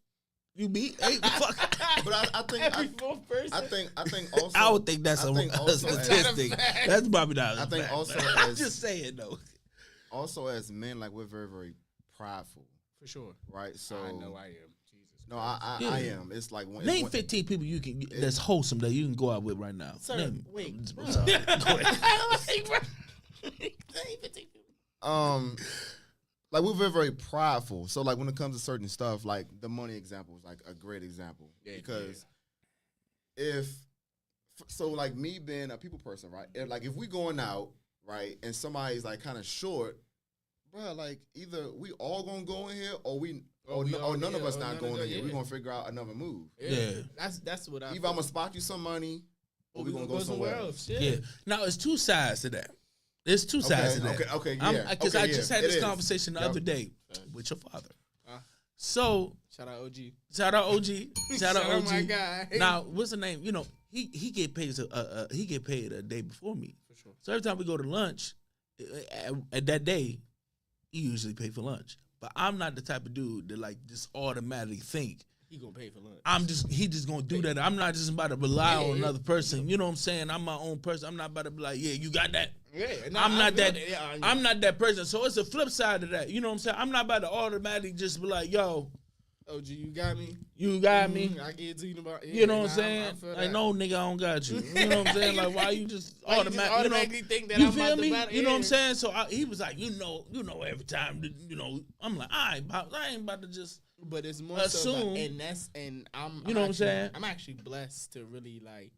You beat ain't fuck. but I think Every fourth person. I think also I would think that's I a think also as- statistic. That's probably not. I think also I'm as- just saying though. also as men, like we're very, very prideful For sure. right? So I know I am. Jesus. no, I Yeah. am. It's like when Name it's 15 people you can that's wholesome that you can go out with right now. Sir, Name- wait. I'm sorry. Go ahead. like we're very, very prideful. So like when it comes to certain stuff, like the money example is like a great example because so like me being a people person, right? If we going out, right, and somebody's like kind of short, bro, like either we all gonna go in here or none of us not going in here. We gonna figure out another move. Yeah. That's what I. Either I'm gonna spot you some money or we gonna go somewhere else. Yeah. Now it's two sides to that. There's two sides to that. Okay, yeah. Because Okay, I just had it this is. conversation the Yep. other day with your father. Uh. So Shout out OG. shout out OG. Shout out OG. my guy. Now, what's the name? You know, he get paid a day before me. For sure. So every time we go to lunch, at that day, he usually pay for lunch. But I'm not the type of dude that like just automatically think He gonna pay for lunch. he just gonna do that. I'm not just about to rely on another person. You know what I'm saying? I'm my own person. I'm not about to be like, yeah, you got that. Yeah, I'm not that. I'm not that person. So it's a flip side of that. You know what I'm saying? I'm not about to automatically just be like, yo, OG, you got me. you got me. I get it to you tomorrow. You know what I'm saying? Like, no, nigga, I don't got you. You know what I'm saying? Like, why you just automatically think that you I'm feel about me? to battle? You know what I'm Yeah. saying? So he was like, you know, every time, you know, I'm like, I ain't about to just. But it's more Assume. so, and I'm. You know what I'm actually- saying? I'm actually blessed to really like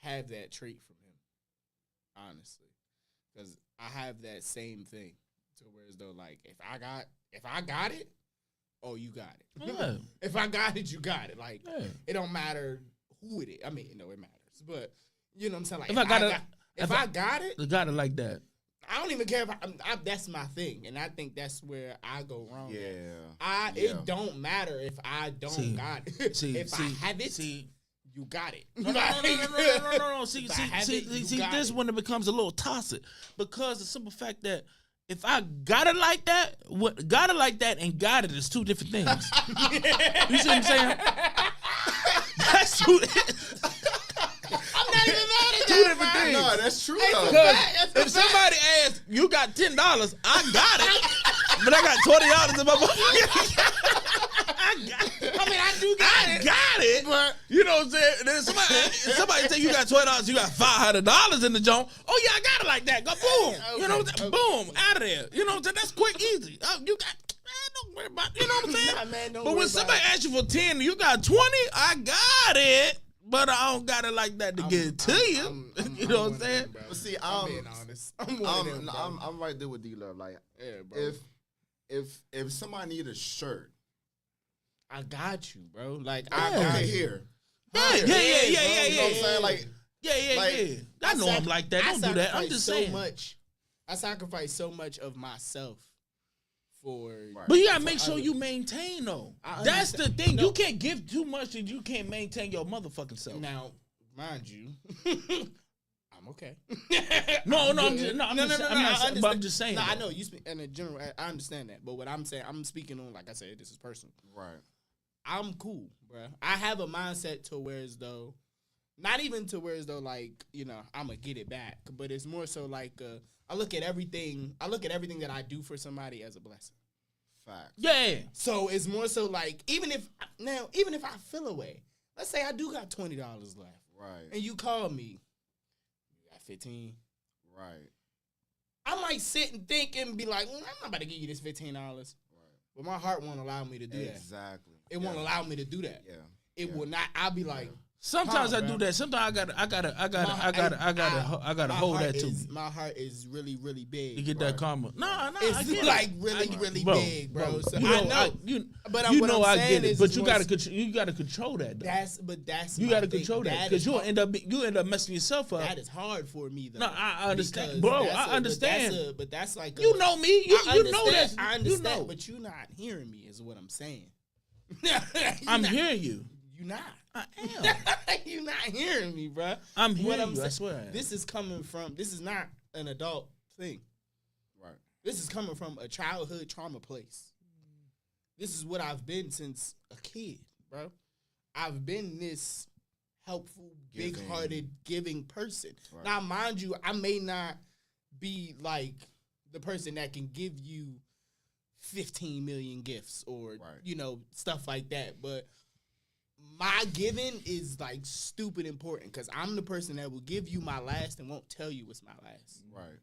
have that trait from him, honestly, because I have that same thing. To where as though like if I got it, oh you got it. Yeah. If I got it, you got it. Like Yeah. it don't matter who it is. I mean, no, it matters, but you know what I'm saying. Like If I got it- if I got it, Got it like that. I don't even care if that's my thing, and I think that's where I go wrong. Yeah. It don't matter if I don't got it. If I have it, you got it. No. See, If I have it, you see, got this it. when it becomes a little toxic because the simple fact that if I got it like that, got it like that and got it is two different things. You see what I'm saying? That's two. I'm not even mad at Two different things. No, that's true though. Because if somebody asks, you got $10, I got it, but I got $20 in my pocket. I got it. But you know what I'm saying? Then somebody say you got $20, you got $500 in the joint. Oh yeah, I got it like that. Go boom. You know what I'm saying? Boom, out of there. You know what I'm saying? That's quick, easy. Oh, you got. Man, don't worry about. You know what I'm saying? Nah, man, don't but worry when somebody asks you for 10, you got 20. I got it. But I don't got it like that to get it to you. You know what I'm saying? But see, I'm being honest. I'm right there with D-Love. Like, Yeah, bro. if somebody need a shirt, I got you, bro. Like Yeah. I got okay, you. here. Yeah. You know what I'm saying? Like, Yeah. I know I'm like that. Don't do that. I'm just saying. I sacrifice so much of myself for. Right. But you gotta make for sure others. you maintain though. I That's the understand. thing. No. You can't give too much and you can't maintain your motherfucking self. Now, mind you, I'm okay. No, I'm good. just, no, I'm No, just, no, I'm no, not, I but I'm understand. just saying. No, I though. know you speak in a general. I understand that, but what I'm saying, I'm speaking on. Like I said, this is personal. right. I'm cool, bro. I have a mindset to where as though, not even to where as though like I'm gonna get it back, but it's more so like I look at everything. I look at everything that I do for somebody as a blessing. Facts. Yeah. So it's more so like even if I feel away, let's say I do got $20 left, Right. and you call me, you got 15. Right. I might sit and think and be like, I'm not about to give you this $15. Right. But my heart won't allow me to do that. Exactly. It won't allow me to do that. Yeah. It will not. I'll be like, Sometimes I bro. do that. Sometimes I gotta my hold heart that to is- me My heart is really, really big. to get that karma. No, I It's get like it. really Bro, big, bro. So you I know, know. But you what know I'm I saying get it. is But it's you more gotta control that. Though. That's You my gotta thing. control that That because is you hard. end up messing yourself up. That is hard for me though. No, I understand, because bro. that's I understand. But that's like You know me. You know that. I understand, You know. but you're not hearing me. Is what I'm saying. I'm hearing you. You're not. I am. You're not hearing me, bro. I'm What hearing you. I saying- swear. I am. This is coming from. This is not an adult thing. Right. This is coming from a childhood trauma place. This is what I've been since a kid, bro. I've been this helpful, Giving. big-hearted, giving person. Right. Now, mind you, I may not be like the person that can give you 15 million gifts or Right. you know, stuff like that. But my giving is like stupid important because I'm the person that will give you my last and won't tell you it's my last. Right.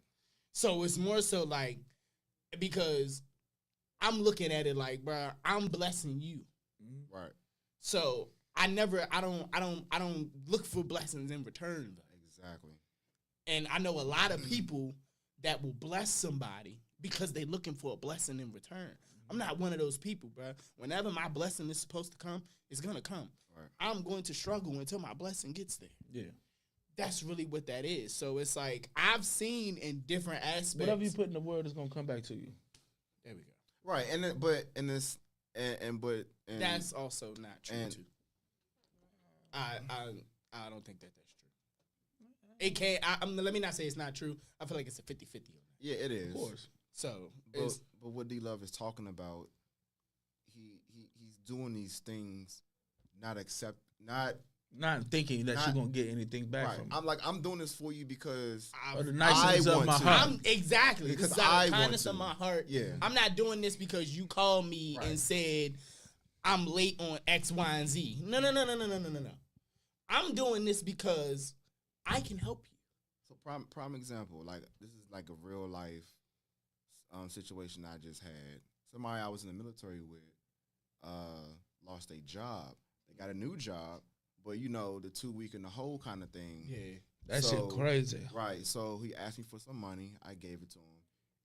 So it's more so like because I'm looking at it like, bro, I'm blessing you. Right. So I don't look for blessings in return. Exactly. And I know a lot of people that will bless somebody because they're looking for a blessing in return. I'm not one of those people, bro. Whenever my blessing is supposed to come, it's gonna come. Right. I'm going to struggle until my blessing gets there. Yeah. That's really what that is. So it's like I've seen in different aspects. Whatever you put in the word is gonna come back to you. There we go. Right. And then, but in this and That's also not true and- too. I don't think that's true. It can't. Let me not say it's not true. I feel like it's a 50-50 on that. yeah, it is. Of course. So But what D Love is talking about, he's doing these things, not Not thinking that Not- you're gonna get anything back right. from it. I'm doing this for you because Or the niceness of want my to. heart. exactly Because because out I of the want kindness to. of my heart. Yeah. I'm not doing this because you called me Right. and said I'm late on X, Y, and Z. No. I'm doing this because I can help you. So prime example, like this is like a real life situation I just had. Somebody I was in the military with lost a job. They got a new job, but you know the 2 week in the hole kind of thing. Yeah. That So- shit crazy. Right. So he asked me for some money. I gave it to him.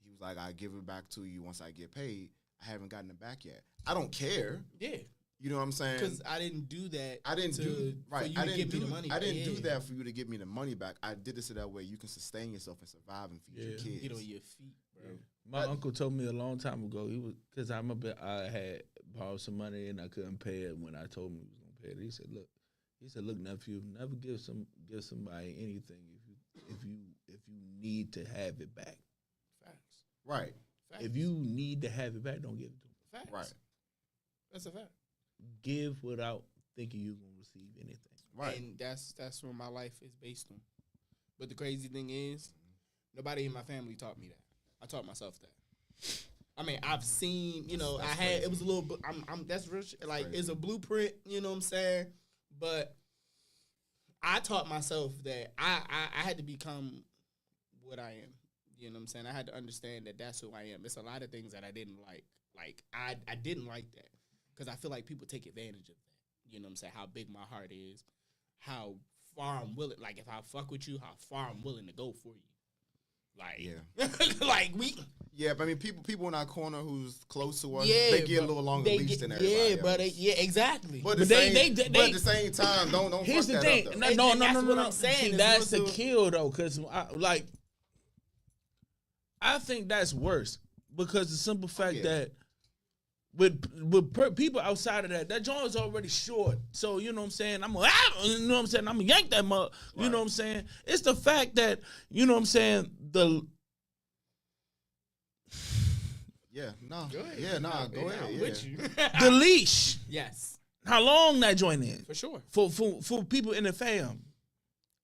He was like, "I give it back to you once I get paid." I haven't gotten it back yet. I don't care. Yeah. You know what I'm saying? Because I didn't do that. I didn't do for you I to didn't give do me the money. I didn't do Yeah. that for you to give me the money back. I did it so that way you can sustain yourself and survive and feed your Yeah. kids. Get on your feet, bro. My uncle told me a long time ago. He was because I remember I had borrowed some money and I couldn't pay it when I told him he was gonna pay it. He said, "Look, nephew, never give somebody anything if you need to have it back. Facts. Right. Facts. If you need to have it back, don't give it to him. Facts. Right. That's a fact. Give without thinking you're gonna receive anything. Right. And that's what my life is based on. But the crazy thing is, nobody in my family taught me that. I taught myself that. I mean, I've seen, you know, That's I had crazy. it was a little. That's rich. Like crazy. it's a blueprint. You know what I'm saying? But I taught myself that I had to become what I am. You know what I'm saying? I had to understand that that's who I am. It's a lot of things that I didn't like. Like I didn't like that because I feel like people take advantage of that. You know what I'm saying? How big my heart is, how far I'm willing. Like if I fuck with you, how far I'm willing to go for you. Like Yeah. like we. Yeah, but I mean, people in our corner who's close to us, Yeah, they get a but little longer leash than everybody yeah, else. but exactly. But, But the they- same, they- but at the same time, don't Here's fuck the that thing. up, though. No, And no, that's no, what no. I'm saying. See, It's that's the more so- kill though, because I think that's worse because the simple fact yeah. that people outside of that joint is already short. So you know what I'm saying. I'm gonna yank that mug. You Right. know what I'm saying. It's the fact that you know what I'm saying. Yeah, no. Go ahead. Yeah, nah, go I'm ahead. with yeah. you. The leash. Yes, How long that joint is for sure. for people in the fam,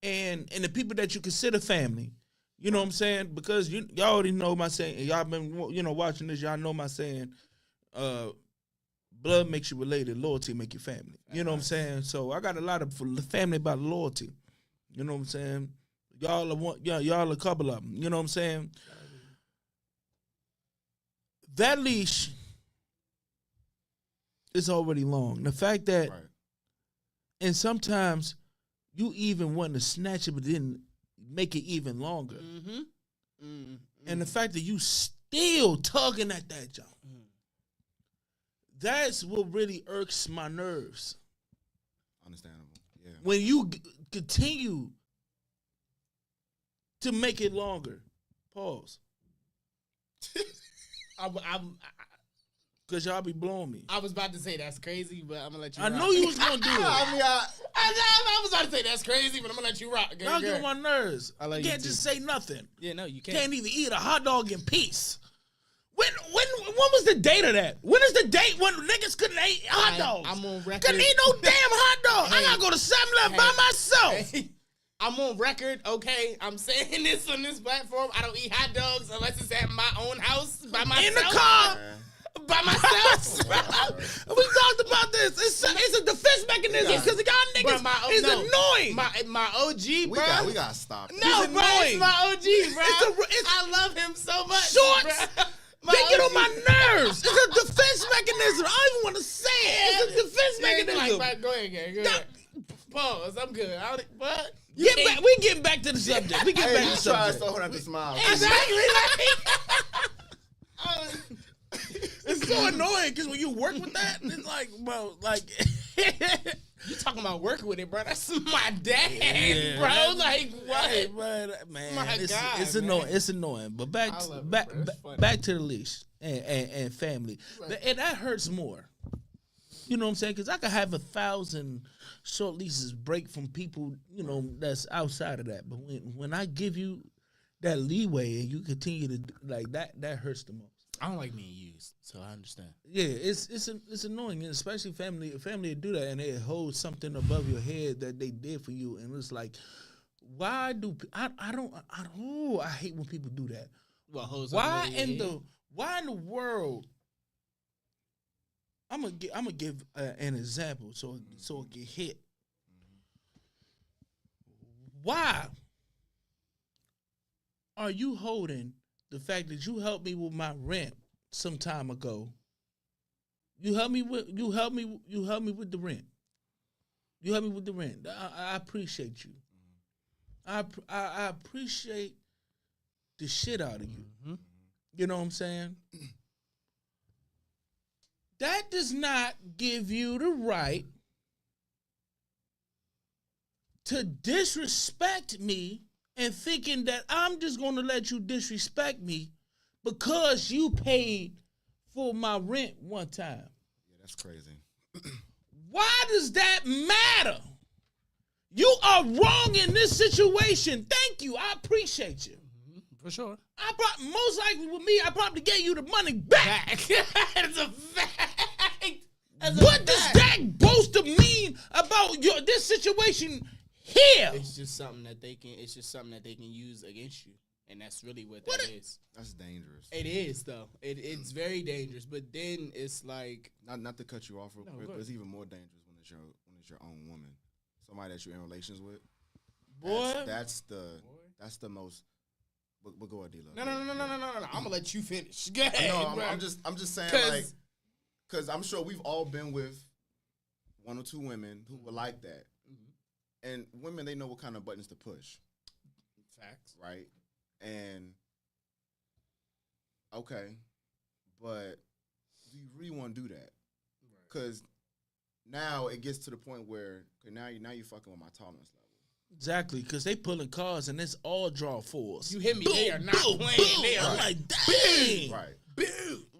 and the people that you consider family. You know what I'm saying? Because y'all already know my saying. Y'all been watching this. Y'all know my saying. Blood makes you related. Loyalty make you family. You know what I'm saying? So I got a lot of family by loyalty. You know what I'm saying? Y'all are one. Y'all a couple of them. You know what I'm saying? That leash is already long. The fact that, Right. and sometimes you even want to snatch it, but then make it even longer. Mm-hmm. Mm-hmm. And the fact that you still tugging at that jump, that's what really irks my nerves. Understandable. Yeah. When you continue to make it longer. Pause. Because y'all be blowing me. I was about to say that's crazy, but I'm gonna let you. I rock. know you was going to do it. I mean, I was about to say that's crazy, but I'm gonna let you rock. Y'all get on my nerves. I love You you can't too. just say nothing. Yeah, no, you can't. Can't even eat a hot dog in peace. When was the date of that? When is the date when niggas couldn't eat hot dogs? I'm on record. Couldn't eat no damn hot dog. I Hey. gotta go to 7-Eleven by myself. Hey, I'm on record, okay? I'm saying this on this platform. I don't eat hot dogs unless it's at my own house by myself. In the car. by myself. We talked about this. It's a defense mechanism because y'all niggas is annoying. My OG, bro. We gotta stop. No, bro, annoying. it's my OG, bro. It's I love him so much. Shorts. Bro. They get on my nerves. It's a defense mechanism. I don't even want to say it. It's a defense mechanism. Like, go ahead, go ahead. Pause. I'm good. But We getting back to the subject. We get back to the subject. So hold on to smile. exactly. It's so annoying because when you work with that, it's like, bro, like. You talking about working with it, bro? That's my dad, Yeah. bro. Like what? Hey, man, My it's God, annoying. man. It's annoying. But back I love it, back bro. It's funny. back to the leash and family, Right. and that hurts more. You know what I'm saying? Because I could have 1,000 short leases break from people, you know, that's outside of that. But when I give you that leeway and you continue to like that, that hurts the most. I don't like being used, so I understand. Yeah, it's annoying, and especially family do that, and they hold something above your head that they did for you, and it's like, why do I hate when people do that. Well, Why in the world? I'm gonna give an example so it get hit. Why are you holding the fact that you helped me with my rent some time ago? You helped me with the rent. You helped me with the rent. I appreciate you. I appreciate the shit out of you. You know what I'm saying? That does not give you the right to disrespect me and thinking that I'm just going to let you disrespect me because you paid for my rent one time. Yeah, that's crazy. Why does that matter? You are wrong in this situation. Thank you. I appreciate you. for sure. Most likely with me, I probably gave you the money back. That's a fact. What does that boast to mean about this situation here? It's just something that they can. It's just something that they can use against you, and that's really what that is. That's dangerous. It is though. It's very dangerous. But then it's like Not to cut you off real quick, go but ahead. it's even more dangerous when it's your own woman, somebody that you're in relations with. Boy. That's the most. But go ahead, D-Lo. no. I'm gonna let you finish. Go ahead, No, bro. I'm just saying because I'm sure we've all been with one or two women who were like that, and women, they know what kind of buttons to push, Facts. right? And okay, but do you really want to do that? Because now it gets to the point where now you're fucking with my tolerance level. Exactly, because they pulling cards and it's all draw fours. You hit me. They are not playing. They are I'm like, like, dang. Right.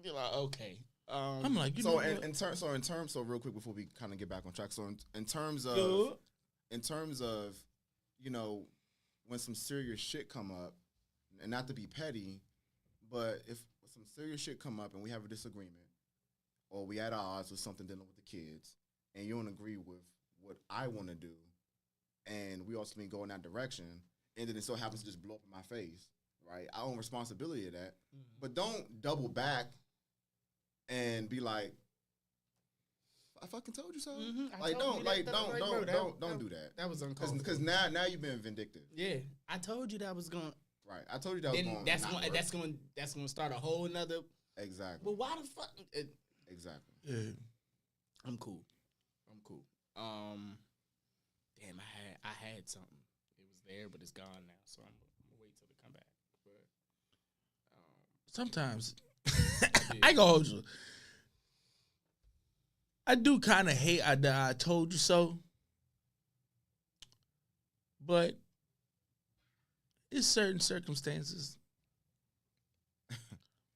you're like, okay. I'm like, you know So what? in terms, so real quick before we kind of get back on track. So in terms of you know, when some serious shit come up, and not to be petty, but if some serious shit come up and we have a disagreement, or we at odds with something dealing with the kids, and you don't agree with what I want to do, and we also been going that direction, and then it so happens to just blow up in my face, right? I own responsibility of that, but don't double back and be like, I fucking told you so. Like don't do that. That was uncomfortable. Because now you've been vindictive. Yeah, I told you that was going. Right. I told you that was Then going. that's going to start a whole nother. Exactly. But why the fuck? Exactly. Yeah. I'm cool. Damn, I had something. It was there, but it's gone now. So I'm gonna wait till it come back. But Sometimes I go hold you. I do kind of hate I told you so, but it's certain circumstances.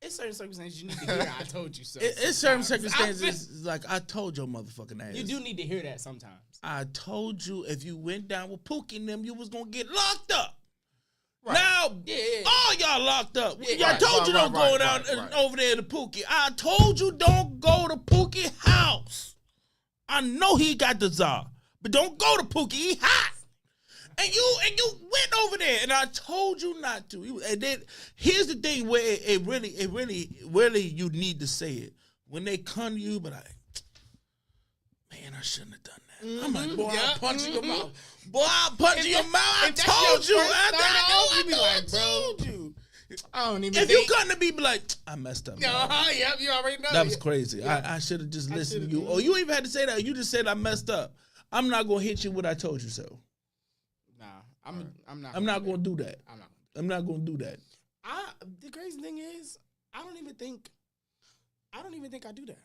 it's certain circumstances you need to hear. I told you so. It's certain sometimes. circumstances like I told your motherfucking ass. You do need to hear that sometimes. I told you if you went down with Pookie and them, you was gonna get locked up. Right. Now, Yeah. all y'all locked up. Yeah, I right, told you don't go down over there to Pookie. I told you don't go to Pookie house. I know he got the czar, but don't go to Pookie. He hot. And you went over there, and I told you not to. And then here's the thing where it really you need to say it. when they come to you, but like, man, I shouldn't have done that. I'm like, boy, I'll punch you in your mouth. Boy, I'll punch you in your mouth. I told you. I you be like, bro. told you. I don't even. If you come to me, be like, I messed up. Yep, you already know. That was crazy. I should have just listened to you. Or you even had to say that. You just said I messed up. I'm not gonna hit you with I told you so. Nah, I'm not. I'm not gonna do that. I'm not gonna do that. The crazy thing is, I don't even think I do that.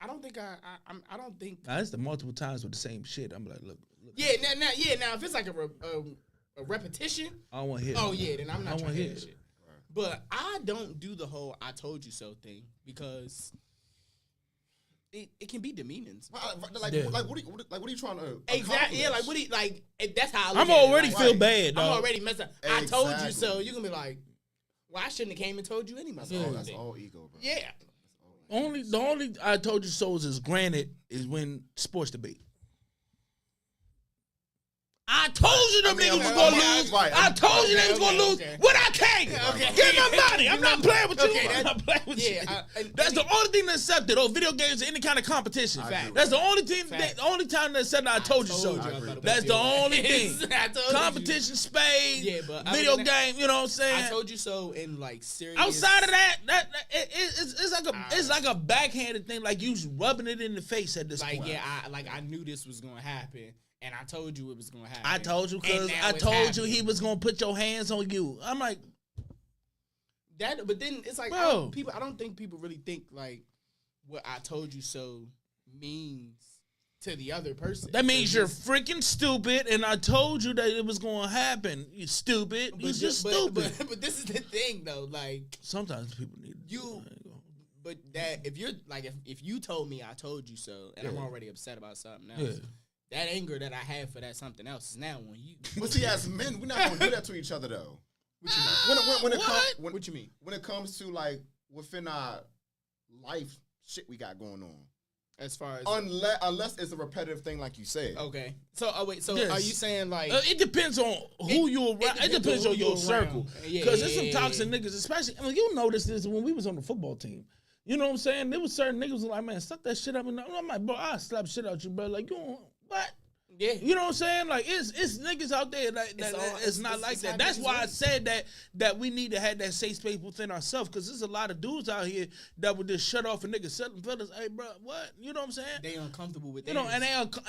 I don't think I don't think. Now, it's the multiple times with the same shit. I'm like, look. Yeah, now if it's like a repetition. I don't want to hear. Oh yeah, then I'm not trying to hear that shit. Right. But I don't do the whole "I told you so" thing because it can be demeaning. Like what are you trying to Exactly. Yeah, like what do you, like that's how I look I'm at it. already Like, feel bad. I'm dog. already messed up. I told you Exactly. so. You gonna be like, well, I shouldn't have came and told you anyway. That's all ego, bro. Yeah. The only I told you so is granted is when sports debate. I told you them niggas was gonna lose. Right. I told you they was gonna lose when I came. Okay. Give me my money. I'm not playing with you. Okay, I'm not playing with you. That's the only thing that's accepted. Oh, video games or any kind of competition. Fact. That's the only thing. Fact. The only time that said I told you so. That's the only thing. Competition, spades, video game. You know what I'm saying? I told you so in like serious. Outside of that, it's like a backhanded thing, like you rubbing it in the face at this like point. yeah, I knew this was gonna happen, and I told you it was gonna happen. I told you because And now I it's told you happening. he was gonna put your hands on you. I'm like, That, but then it's like Bro. I don't think people really think like what I told you so means to the other person. that means So you're just- freaking stupid, and I told you that it was gonna happen. You stupid. but You just but- stupid. But this is the thing though, like Sometimes people need but that if you're like if you told me I told you so, and I'm already upset about something else. Yeah. That anger that I have for that something else is now on you. But see, as men, we're not gonna do that to each other though. What you mean? When it comes to like within our life shit we got going on, As far as unless it's a repetitive thing like you said. okay, so wait, so Yes. are you saying like it depends on who you around. It depends on your circle. Yeah, Because there's some yeah, toxic niggas, especially. I mean, you noticed this when we was on the football team. You know what I'm saying? There was certain niggas was like, man, suck that shit up. And I'm like, bro, I'll slap shit out you, bro. Like, you don't, what? yeah, You know what I'm saying? Like it's niggas out there that it's not like that. That's why I said that we need to have that safe space within ourselves, because there's a lot of dudes out here that would just shut off a nigga, set them fellas, hey bro, what? You know what I'm saying? they uncomfortable with You know, and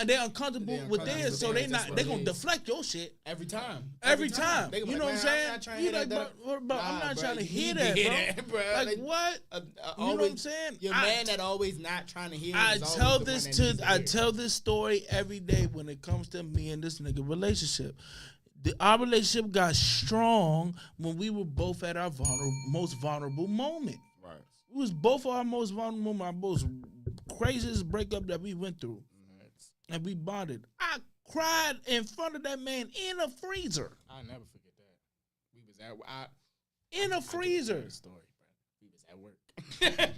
they uncomfortable with theirs, so they That's what gonna it is. deflect your shit every time. every time. They You gonna know be what I'm like, saying? I'm not trying to You hear like, that. bro, I'm Nah, not bro, trying to you hear need that, to bro. hear that, bro. Like Like, what? You know what I'm saying? Your man that always not trying to hear. I is always tell the this one that to needs I hear. tell this story every day when it comes to me and this nigga relationship. Our relationship got strong when we were both at our most vulnerable moment. Right. It was both our most vulnerable moment, our most craziest breakup that we went through, and we bonded. I cried in front of that man in a freezer. I'll never forget that. We was at In a freezer. Story, bro. We was at work.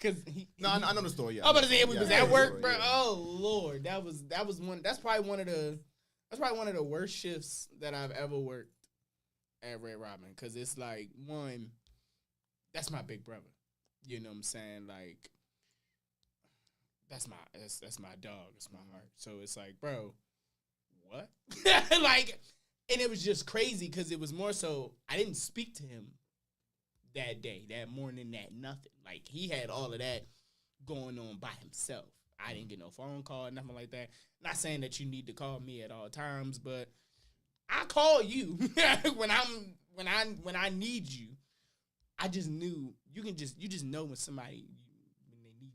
Cause No, I know the story. Yeah. I'm about to say we Yeah, was I know at the work, story, bro. yeah. Oh Lord, that was one. That's probably one of the worst shifts that I've ever worked at Red Robin. Cause it's like one, that's my big brother. You know what I'm saying? Like that's my dog. It's my heart. So it's like, bro, what? Like, and it was just crazy because it was more so I didn't speak to him that day, that morning, that nothing. Like he had all of that going on by himself. I didn't get no phone call, nothing like that. Not saying that you need to call me at all times, but I call you when I need you. I just knew you just know when somebody when they need you.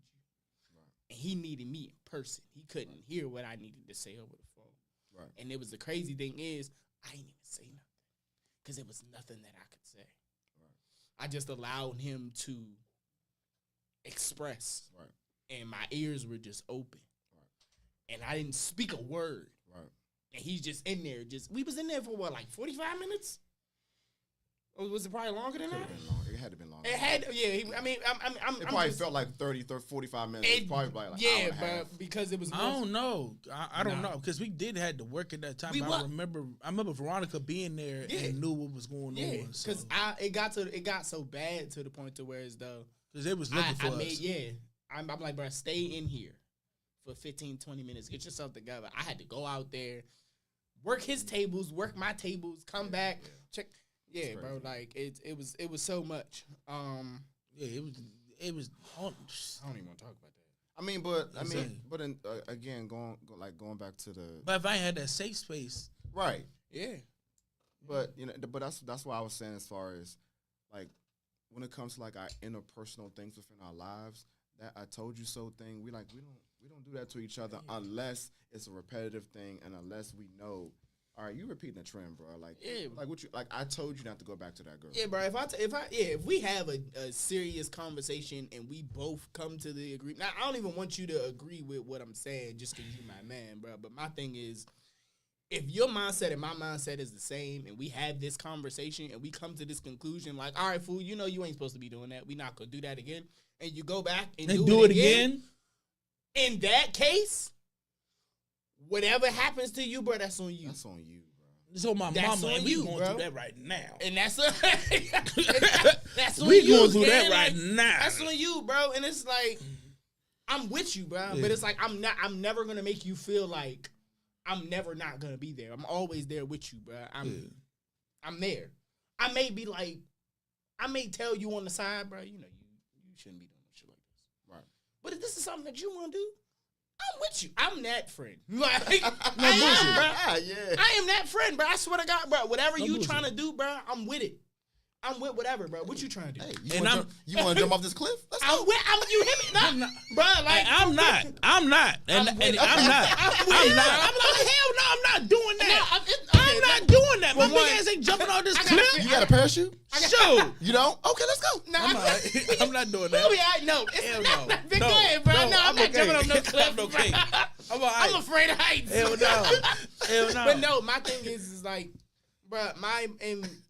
Right. And he needed me in person. He couldn't hear what I needed to say over the phone. Right. And it was the crazy thing is I didn't even say nothing because there was nothing that I could say. I just allowed him to express. Right. And my ears were just open. Right. And I didn't speak a word. Right. And he's just in there. We was in there for what, like 45 minutes? Or was it probably longer than that? It had to be longer. It had, yeah. I'm It probably just, felt like 30, 45 minutes. It probably like an hour yeah, and a half. but because it was. I don't know. I don't know, because we did had to work at that time. I remember Veronica being there and knew what was going Yeah, on. So. because it got so bad to the point to where as though Because they was looking for us. I'm like, bro, stay in here for 15, 20 minutes. Get yourself together. I had to go out there, work his tables, work my tables, come back, check. Yeah, bro, like it was so much. It was. I don't even want to talk about that. I mean, but again, going back to the. But if I had that safe space, right? Yeah. But but that's why I was saying, as far as like when it comes to like our interpersonal things within our lives, that I told you so thing, we don't do that to each other unless it's a repetitive thing and unless we know. All right, you repeating a trend, bro. Like I told you not to go back to that girl. Yeah, bro. If we have a serious conversation and we both come to the agreement. Now, I don't even want you to agree with what I'm saying just because you're my man, bro. But my thing is, if your mindset and my mindset is the same, and we have this conversation and we come to this conclusion, like, all right, fool, you ain't supposed to be doing that. We not gonna do that again. And you go back and do it again. In that case, whatever happens to you, bro, that's on you. That's on you, bro. It's on my That's mama, on and we you, going bro. through that right now. And that's on We you. going through that man. right Like, now. That's on you, bro. And it's like, I'm with you, bro. Yeah. But it's like I'm never gonna make you feel like I'm never not gonna be there. I'm always there with you, bro. I'm there. I may tell you on the side, bro. You shouldn't be doing shit like this, Right? But if this is something that you want to do, I'm with you. I'm that friend. Like, bullshit. I am that friend, bro. I swear to God, bro. Whatever No you bullshit. trying to do, bro, I'm with it. I'm with whatever, bro. What you trying to do? Hey, And you want to jump off this cliff? Let's go. You hear me? Nah, bro. Like, I'm not. And I'm not. I'm not. I'm like, hell no, I'm not doing that. I'm not doing that. My big ass ain't jumping off this cliff. You got a parachute? Sure. You don't? Okay, let's go. Nah, I'm not doing We'll that. be all right. No, Hell no. no. Go ahead, bro. No, I'm not okay. jumping off no cliff. I'm okay. I'm all right. I'm afraid of heights. Hell no. Hell no. But no, my thing is like, bro,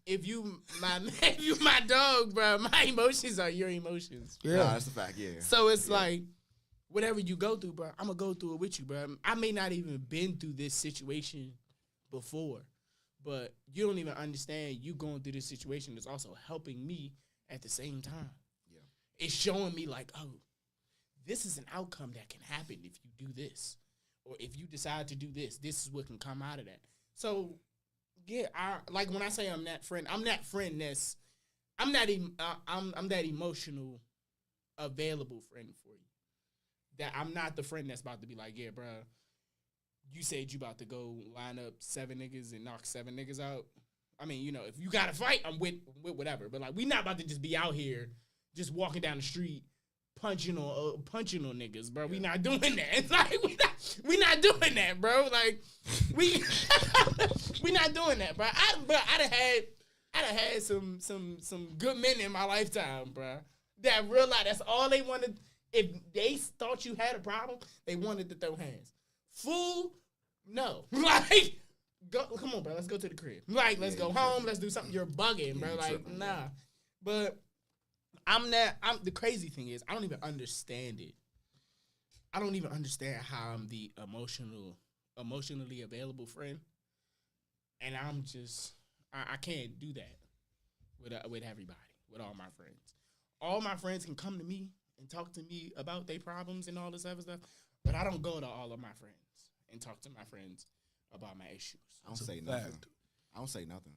if you my dog, bro, my emotions are your emotions. Yeah, that's a fact. Yeah. So it's like, whatever you go through, bro, I'm gonna go through it with you, bro. I may not even been through this situation before, but you don't even understand. You going through this situation is also helping me at the same time. Yeah. It's showing me like, oh, this is an outcome that can happen if you do this, or if you decide to do this. This is what can come out of that. So. Yeah, like when I say I'm that friend that's I'm that emotional, available friend for you. That I'm not the friend that's about to be like, yeah, bro, you said you about to go line up 7 niggas and knock 7 niggas out. I mean, if you got to fight, I'm with whatever. But like, we not about to just be out here, just walking down the street, punching on niggas, bro. Yeah. We not doing that. It's like we not doing that, bro. Like we not doing that, bro. I'd have had some good men in my lifetime, bro. That realized that's all they wanted. If they thought you had a problem, they wanted to throw hands. Fool, no. Like, come on, bro. Let's go to the crib. Like, let's go home. Let's do something. You're bugging, bro. Like, nah. But the crazy thing is, I don't even understand it. I don't even understand how I'm the emotionally available friend. And I'm just, I can't do that with everybody, with all my friends. All my friends can come to me and talk to me about their problems and all this other stuff, but I don't go to all of my friends and talk to my friends about my issues. I don't say nothing. I don't say nothing.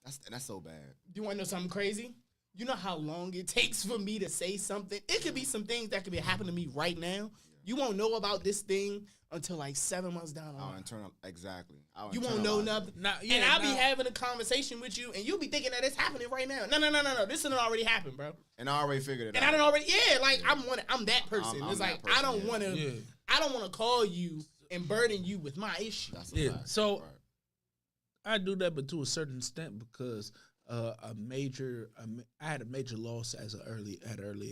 That's so bad. You want to know something crazy? You know how long it takes for me to say something? It could be some things that could be happening to me right now. Yeah. You won't know about this thing until like 7 months down the line. Exactly. You won't know nothing. And I'll be having a conversation with you, and you'll be thinking that it's happening right now. No. This done already happened, bro. And I already figured it out. And I done already, I'm that person. It's like, I don't want to call you and burden you with my issue. That's a fact. So right. I do that, but to a certain extent, because I had a major loss at an early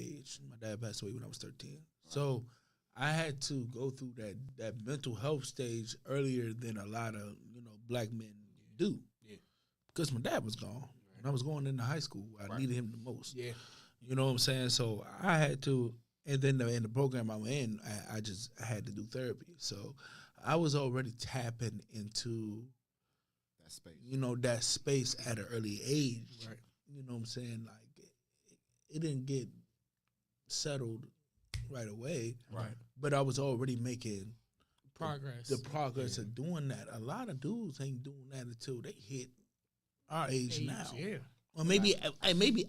age. My dad passed away when I was 13. Right. So I had to go through that mental health stage earlier than a lot of black men do. Yeah. Because my dad was gone. When I was going into high school, I needed him the most. Yeah. You know what I'm saying? So I had to, and then in the program I'm in, I had to do therapy. So I was already tapping into that space. That space at an early age. Right. You know what I'm saying? Like it didn't get settled right away. Right. But I was already making Progress. the progress of doing that. A lot of dudes ain't doing that until they hit our age now. Yeah. Or maybe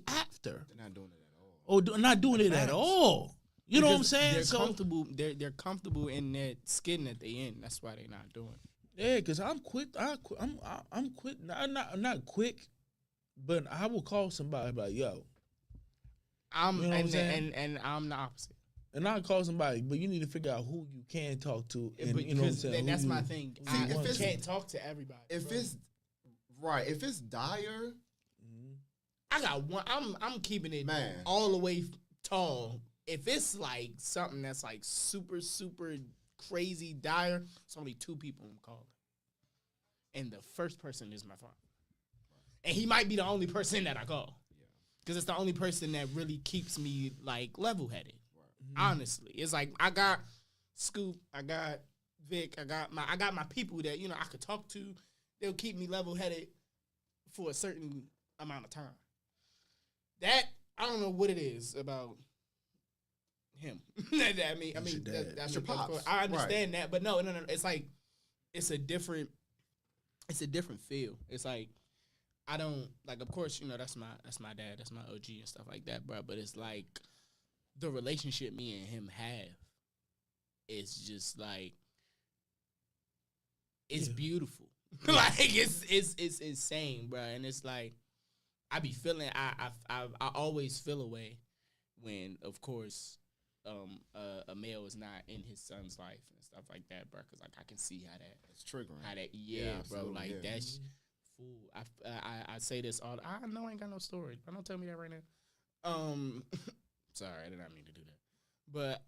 after. They're not doing it at all. Or not doing it at Facts. all. You know what I'm saying? They're So comfortable. They're comfortable in that skin that they in. That's why they're not doing it. yeah, because I'm quick. I'm quick. I'm not quick, but I will call somebody like, yo. I'm You know what I'm saying? and I'm the opposite. And I'll call somebody, but you need to figure out who you can talk to. And But you know what I'm because saying? then Who that's you- my thing. who you I want to. can't talk to everybody. If bro. it's right, if it's dire, I got one. I'm keeping it Man. all the way tall. If it's like something that's like super crazy dire, it's only 2 people I'm calling, and the first person is my father, and he might be the only person that I call, because it's the only person that really keeps me like level headed. Honestly, it's like I got Scoop, I got Vic, I got my people that I could talk to. They'll keep me level headed for a certain amount of time. That I don't know what it is about him. I mean, your dad. That's your pops. I understand that, but no. It's like it's a different feel. It's like I don't like. Of course, that's my dad. That's my OG and stuff like that, bro. But it's like the relationship me and him have is just like it's beautiful. Like it's insane, bro. And it's like I be feeling. I always feel a way when, of course, a male is not in his son's life and stuff like that, bro. Because like I can see how it's triggering. Yeah, bro. absolutely, Like yeah. that's fool. I say this all. I know I ain't got no story, but don't tell me that right now. Sorry, I did not mean to do that. But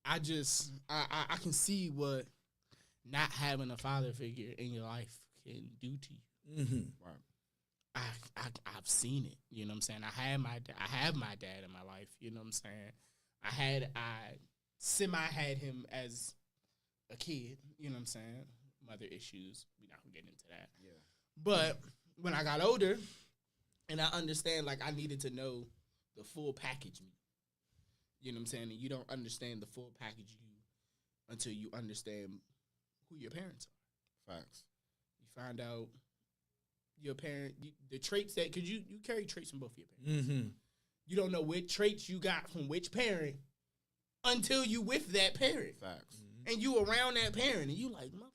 I just I can see what not having a father figure in your life can do to you. Mm-hmm. Right. I've seen it. You know what I'm saying? I have my dad in my life. You know what I'm saying? I semi had him as a kid. You know what I'm saying? Mother issues. We're not gonna get into that. Yeah. But when I got older, and I understand, like I needed to know the full package me. You know what I'm saying? And you don't understand the full package you until you understand who your parents are. Facts. You find out your parent, the traits that, because you carry traits from both of your parents. Mm-hmm. You don't know what traits you got from which parent until you with that parent. Facts. And you around that parent, and you like, mother,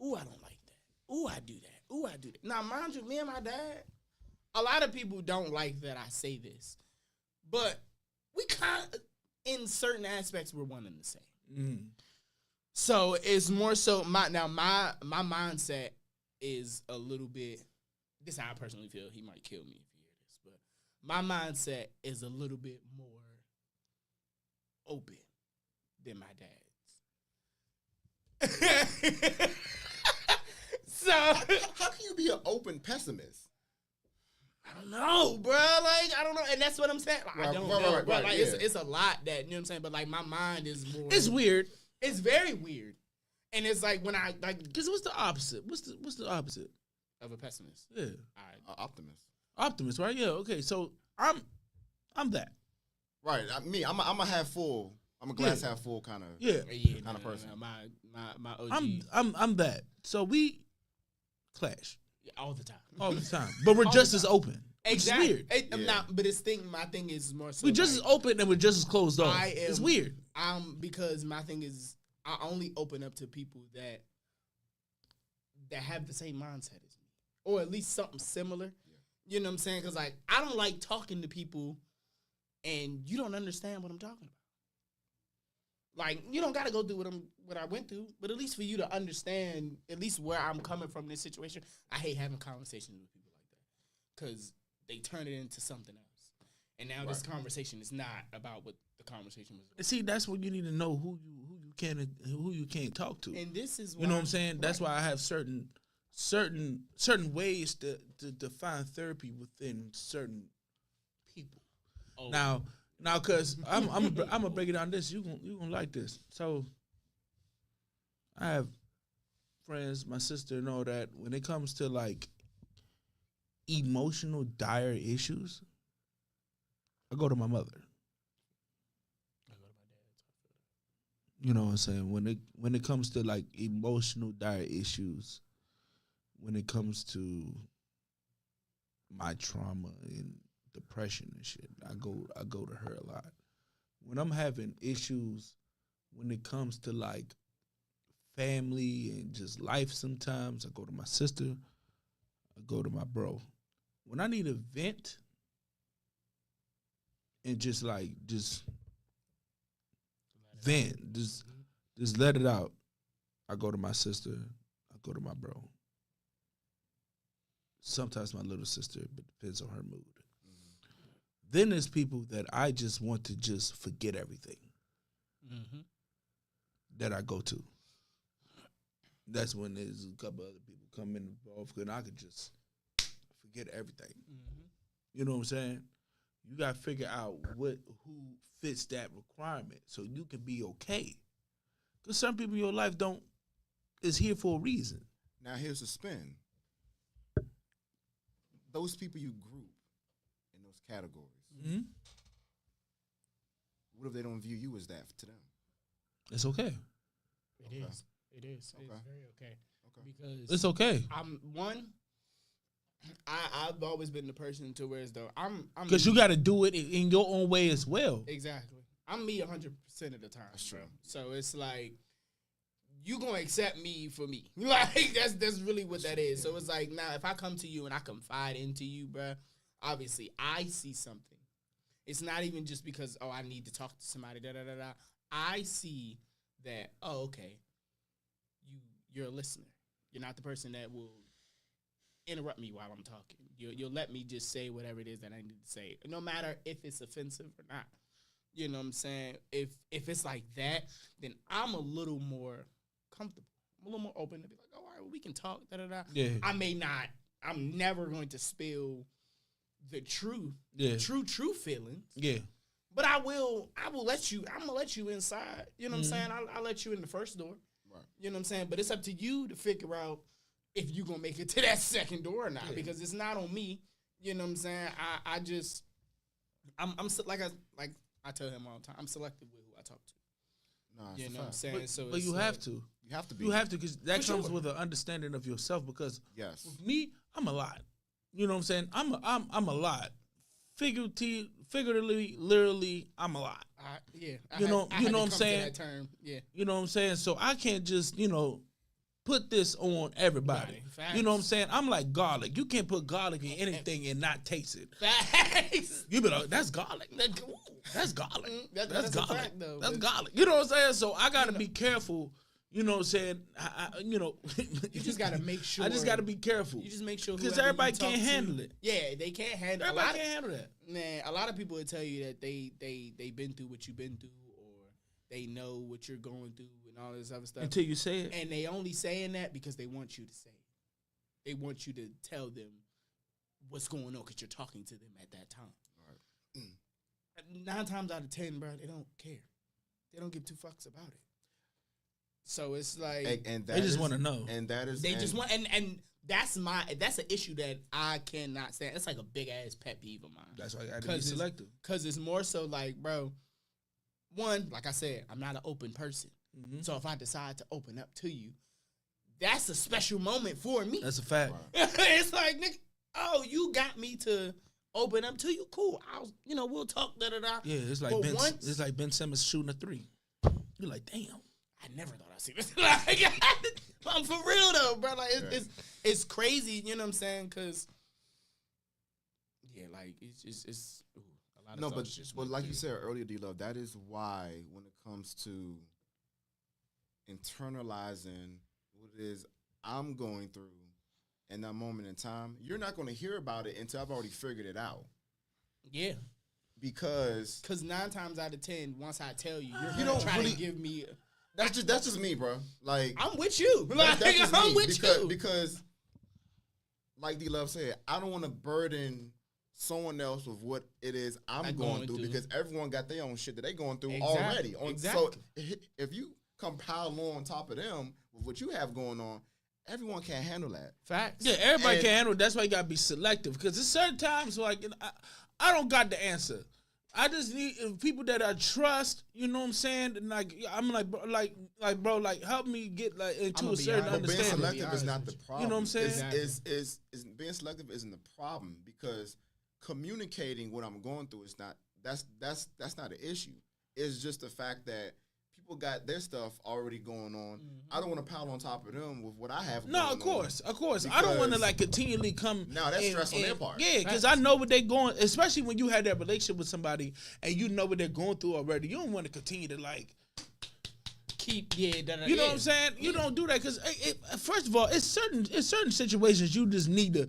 ooh, I don't like that. Ooh, I do that. Ooh, I do that. Now, mind you, me and my dad, a lot of people don't like that I say this, but we kind of, in certain aspects, we're one and the same. Mm-hmm. So it's more so my mindset is a little bit. This is how I personally feel. He might kill me if you hear this, but my mindset is a little bit more open than my dad's. So How can you be an open pessimist? I don't know, bro. Like I don't know, and that's what I'm saying. Like, I don't know, bro. Like it's a lot that you know what I'm saying. But like my mind is more. It's weird. It's very weird, and it's like when I like Because what's the opposite? What's the opposite? of a pessimist. Yeah. Optimist. Optimist, right? Yeah. Okay. So I'm that. Right. I'm a half full. I'm a glass half full kind of. Yeah. Kind of person. My OG. I'm that. So we clash all the time. all the time, but we're All just the as time. open. Exactly. Which is weird. I'm Yeah. not, but my thing is more so. We're just as open and we're just as closed off. It's weird. Because my thing is, I only open up to people that have the same mindset as me, or at least something similar. Yeah. You know what I'm saying? Because like I don't like talking to people, and you don't understand what I'm talking about. Like you don't got to go through what I went through, but at least for you to understand at least where I'm coming from in this situation. I hate having conversations with people like that because they turn it into something else, and now this conversation is not about what the conversation was about. See, that's what you need to know who you can and who you can't talk to. And this is why, You know what I'm saying? That's why I have certain ways to define therapy within certain people. Oh. Now, cause I'm gonna break it down. This you gonna like this. So I have friends, my sister, and all that. When it comes to like emotional dire issues, I go to my mother. You know what I'm saying? When it comes to like emotional dire issues, when it comes to my trauma and depression and shit, I go to her a lot. When I'm having issues, when it comes to like family and just life, sometimes I go to my sister, I go to my bro. When I need a vent and just vent, just let it out, I go to my sister, I go to my bro. Sometimes my little sister, but depends on her mood. Then there's people that I just want to just forget everything that I go to. That's when there's a couple other people come involved, and I could just forget everything. You know what I'm saying? You got to figure out who fits that requirement so you can be okay. Because some people in your life is here for a reason. Now here's the spin. Those people you group in those categories, what if they don't view you as that to them? It's okay. It is. It is. Okay. It's very okay. Because It's okay. I've always been the person to where as though I'm Because you got to do it in your own way as well. Exactly. I'm me 100% of the time. That's true. Bro. So it's like you gonna accept me for me. Like that's really what that is. So it's like now if I come to you and I confide into you, bro, obviously I see something. It's not even just because I need to talk to somebody. I see that okay, you're a listener. You're not the person that will interrupt me while I'm talking. You'll let me just say whatever it is that I need to say, no matter if it's offensive or not. You know what I'm saying? If it's like that, then I'm a little more comfortable. I'm a little more open to be like, all right, well, we can talk. Yeah. I'm never going to spill the true feelings. Yeah. But I will let you. I'm gonna let you inside. You know what I'm saying? I'll let you in the first door. Right. You know what I'm saying? But it's up to you to figure out if you gonna make it to that second door or not, because it's not on me. You know what I'm saying? I'm like I tell him all the time. I'm selective with who I talk to. Nah, You know what I'm saying? But you have to. You have to be. You have to, because that For comes sure. with an understanding of yourself. Because Yes. with me, I'm a lot. You know what I'm saying? I'm a lot. Figuratively, literally, I'm a lot. You You know know what I'm saying? That term. Yeah. You know what I'm saying? So I can't just, put this on everybody. Facts. You know what I'm saying? I'm like garlic. You can't put garlic in anything and not taste it. Facts. You be like, that's garlic. That's garlic. That's That's a garlic. fact, though. That's But- garlic. You know what I'm saying? So I got to be careful. You know what I'm saying? You just gotta make sure. I just got to be careful. You just make sure because whoever everybody you talk can't to- handle it. Yeah, they can't handle. Everybody can't handle that. Man, a lot of people will tell you that they been through what you've been through, or they know what you're going through, and all this other stuff. Until you say it. And they only saying that because they want you to say it. They want you to tell them what's going on because you're talking to them at that time. Right. 9 times out of 10, bro, they don't care. They don't give 2 fucks about it. So it's like And They just want to know. And that is. they just want, and that's an issue that I cannot stand. It's like a big ass pet peeve of mine. That's why I got to be selective. Because it's more so like, bro, one, like I said, I'm not an open person. So if I decide to open up to you, that's a special moment for me. That's a fact. It's like, nigga, you got me to open up to you. Cool. We'll talk. Yeah, it's like But Ben. Ben Simmons shooting a 3. You're like, damn. I never thought I'd see this. Like, I'm for real though, bro. Like it's crazy. You know what I'm saying? Because like it's a lot of No, stuff but is just like weird. you said earlier, D-Love, that is why when it comes to internalizing what it is I'm going through in that moment in time, you're not going to hear about it until I've already figured it out. Yeah. Because 9 times out of 10, once I tell you, you're You gonna don't try really- to give me. that's just me, bro. Like I'm with you. Like, that's just I'm me. with you. Because like D-Love said, I don't want to burden someone else with what it is I'm Like going going through through. because everyone got their own shit that they going through Exactly. already. So Exactly. if you compile on top of them with what you have going on, everyone can't handle that. Facts. Yeah, everybody And- can handle it. That's why you got to be selective. Because there's certain times like I don't got the answer. I just need people that I trust. You know what I'm saying? And like I'm like bro, like help me get like into I'ma a be certain honest. But being understanding. selective is not the problem. You know what I'm saying? Is being selective isn't the problem because communicating what I'm going through is not that's not an issue. It's just the fact that people got their stuff already going on. I don't want to pile on top of them with what I have. No, going of course. on I don't want to because- like continually come. No, that's stress on their part. Yeah, because I know what they're going. Especially when you had that relationship with somebody and you know what they're going through already. You don't want to continue to like. You know what I'm saying? You don't do that because first of all, it's certain situations you just need to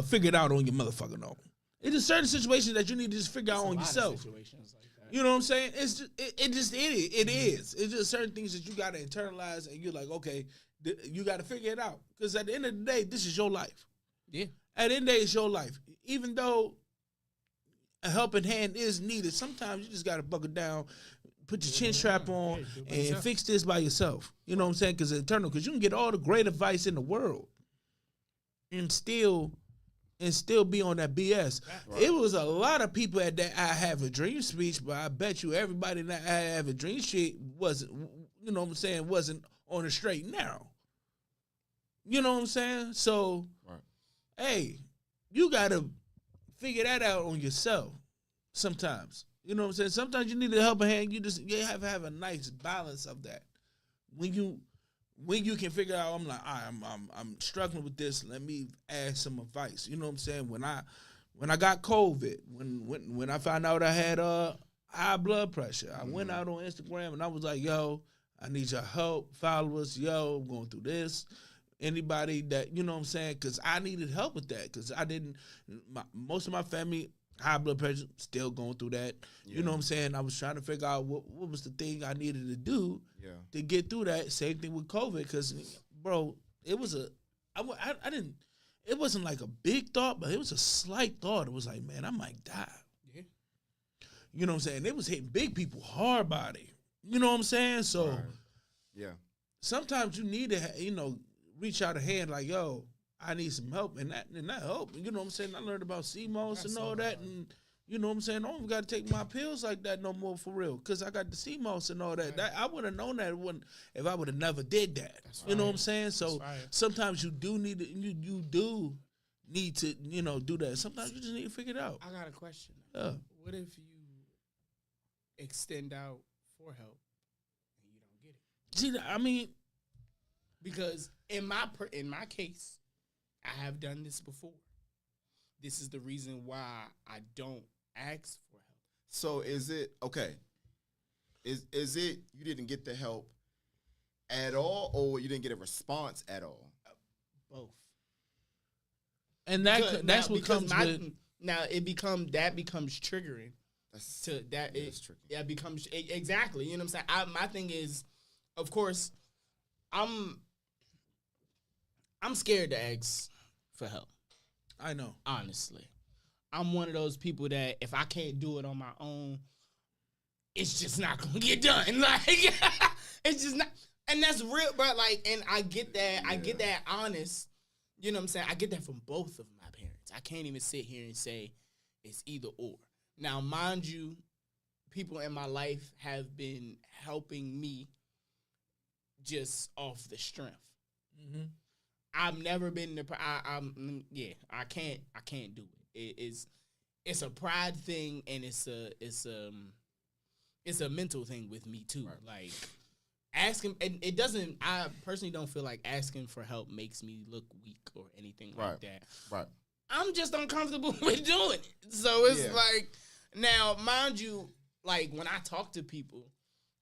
figure it out on your motherfucking own. It's just certain situations that you need to just figure out on yourself. Situations like that. You know what I'm saying? It's just, it is. It's just certain things that you got to internalize, and you're like, okay, you got to figure it out. Because at the end of the day, this is your life. Yeah. At the end of the day, it's your life. Even though a helping hand is needed, sometimes you just got to buckle down, put your chin strap on, and fix this by yourself. You know what I'm saying? Because it's eternal. Because you can get all the great advice in the world, and still be on that BS. Right. It was a lot of people at that I Have a Dream speech, but I bet you everybody in that I Have a Dream shit wasn't, you know what I'm saying, wasn't on the straight and narrow. You know what I'm saying? So, hey, you got to figure that out on yourself sometimes. You know what I'm saying? Sometimes you need a helping hand. You have to have a nice balance of that. When you can figure out, I'm like, I'm struggling with this. Let me add some advice. You know what I'm saying? When I got COVID, when I found out I had high blood pressure, I went out on Instagram and I was like, yo, I need your help, followers. Yo, I'm going through this. Anybody that, you know what I'm saying? Because I needed help with that. Because most of my family, high blood pressure, still going through that. Yeah. You know what I'm saying? I was trying to figure out what was the thing I needed to do to get through that. Same thing with COVID, because, bro, it was it wasn't like a big thought, but it was a slight thought. It was like, man, I might die. Yeah. You know what I'm saying? It was hitting big people hard body. You know what I'm saying? So, sometimes you need to, reach out a hand like, yo, I need some help, and that help. You know what I'm saying? I learned about CMOS and all that, and you know what I'm saying? I don't got to take my pills like that no more for real, because I got the CMOS and all that. I would have known that if I would have never did that. You know what I'm saying? So sometimes you do need to, you do need to, do that. Sometimes you just need to figure it out. I got a question. Yeah. What if you extend out for help and you don't get it? See, I mean, because in my case, I have done this before. This is the reason why I don't ask for help. So is it okay? Is it you didn't get the help at all, or you didn't get a response at all? Both. And that's what comes with. Now that becomes triggering. It's tricky. Yeah, it becomes exactly. You know what I'm saying? My thing is, of course, I'm scared to ask for help. I know. Honestly. I'm one of those people that if I can't do it on my own, it's just not going to get done. Like, it's just not. And that's real, bro. Like, and I get that. Yeah. I get that honest. You know what I'm saying? I get that from both of my parents. I can't even sit here and say it's either or. Now, mind you, people in my life have been helping me just off the strength. Mm-hmm. I've never been I can't do it. It's a pride thing, and it's a mental thing with me too. Right. Like asking, and it doesn't. I personally don't feel like asking for help makes me look weak or anything like that. Right. I'm just uncomfortable with doing it. So it's like, now, mind you, like when I talk to people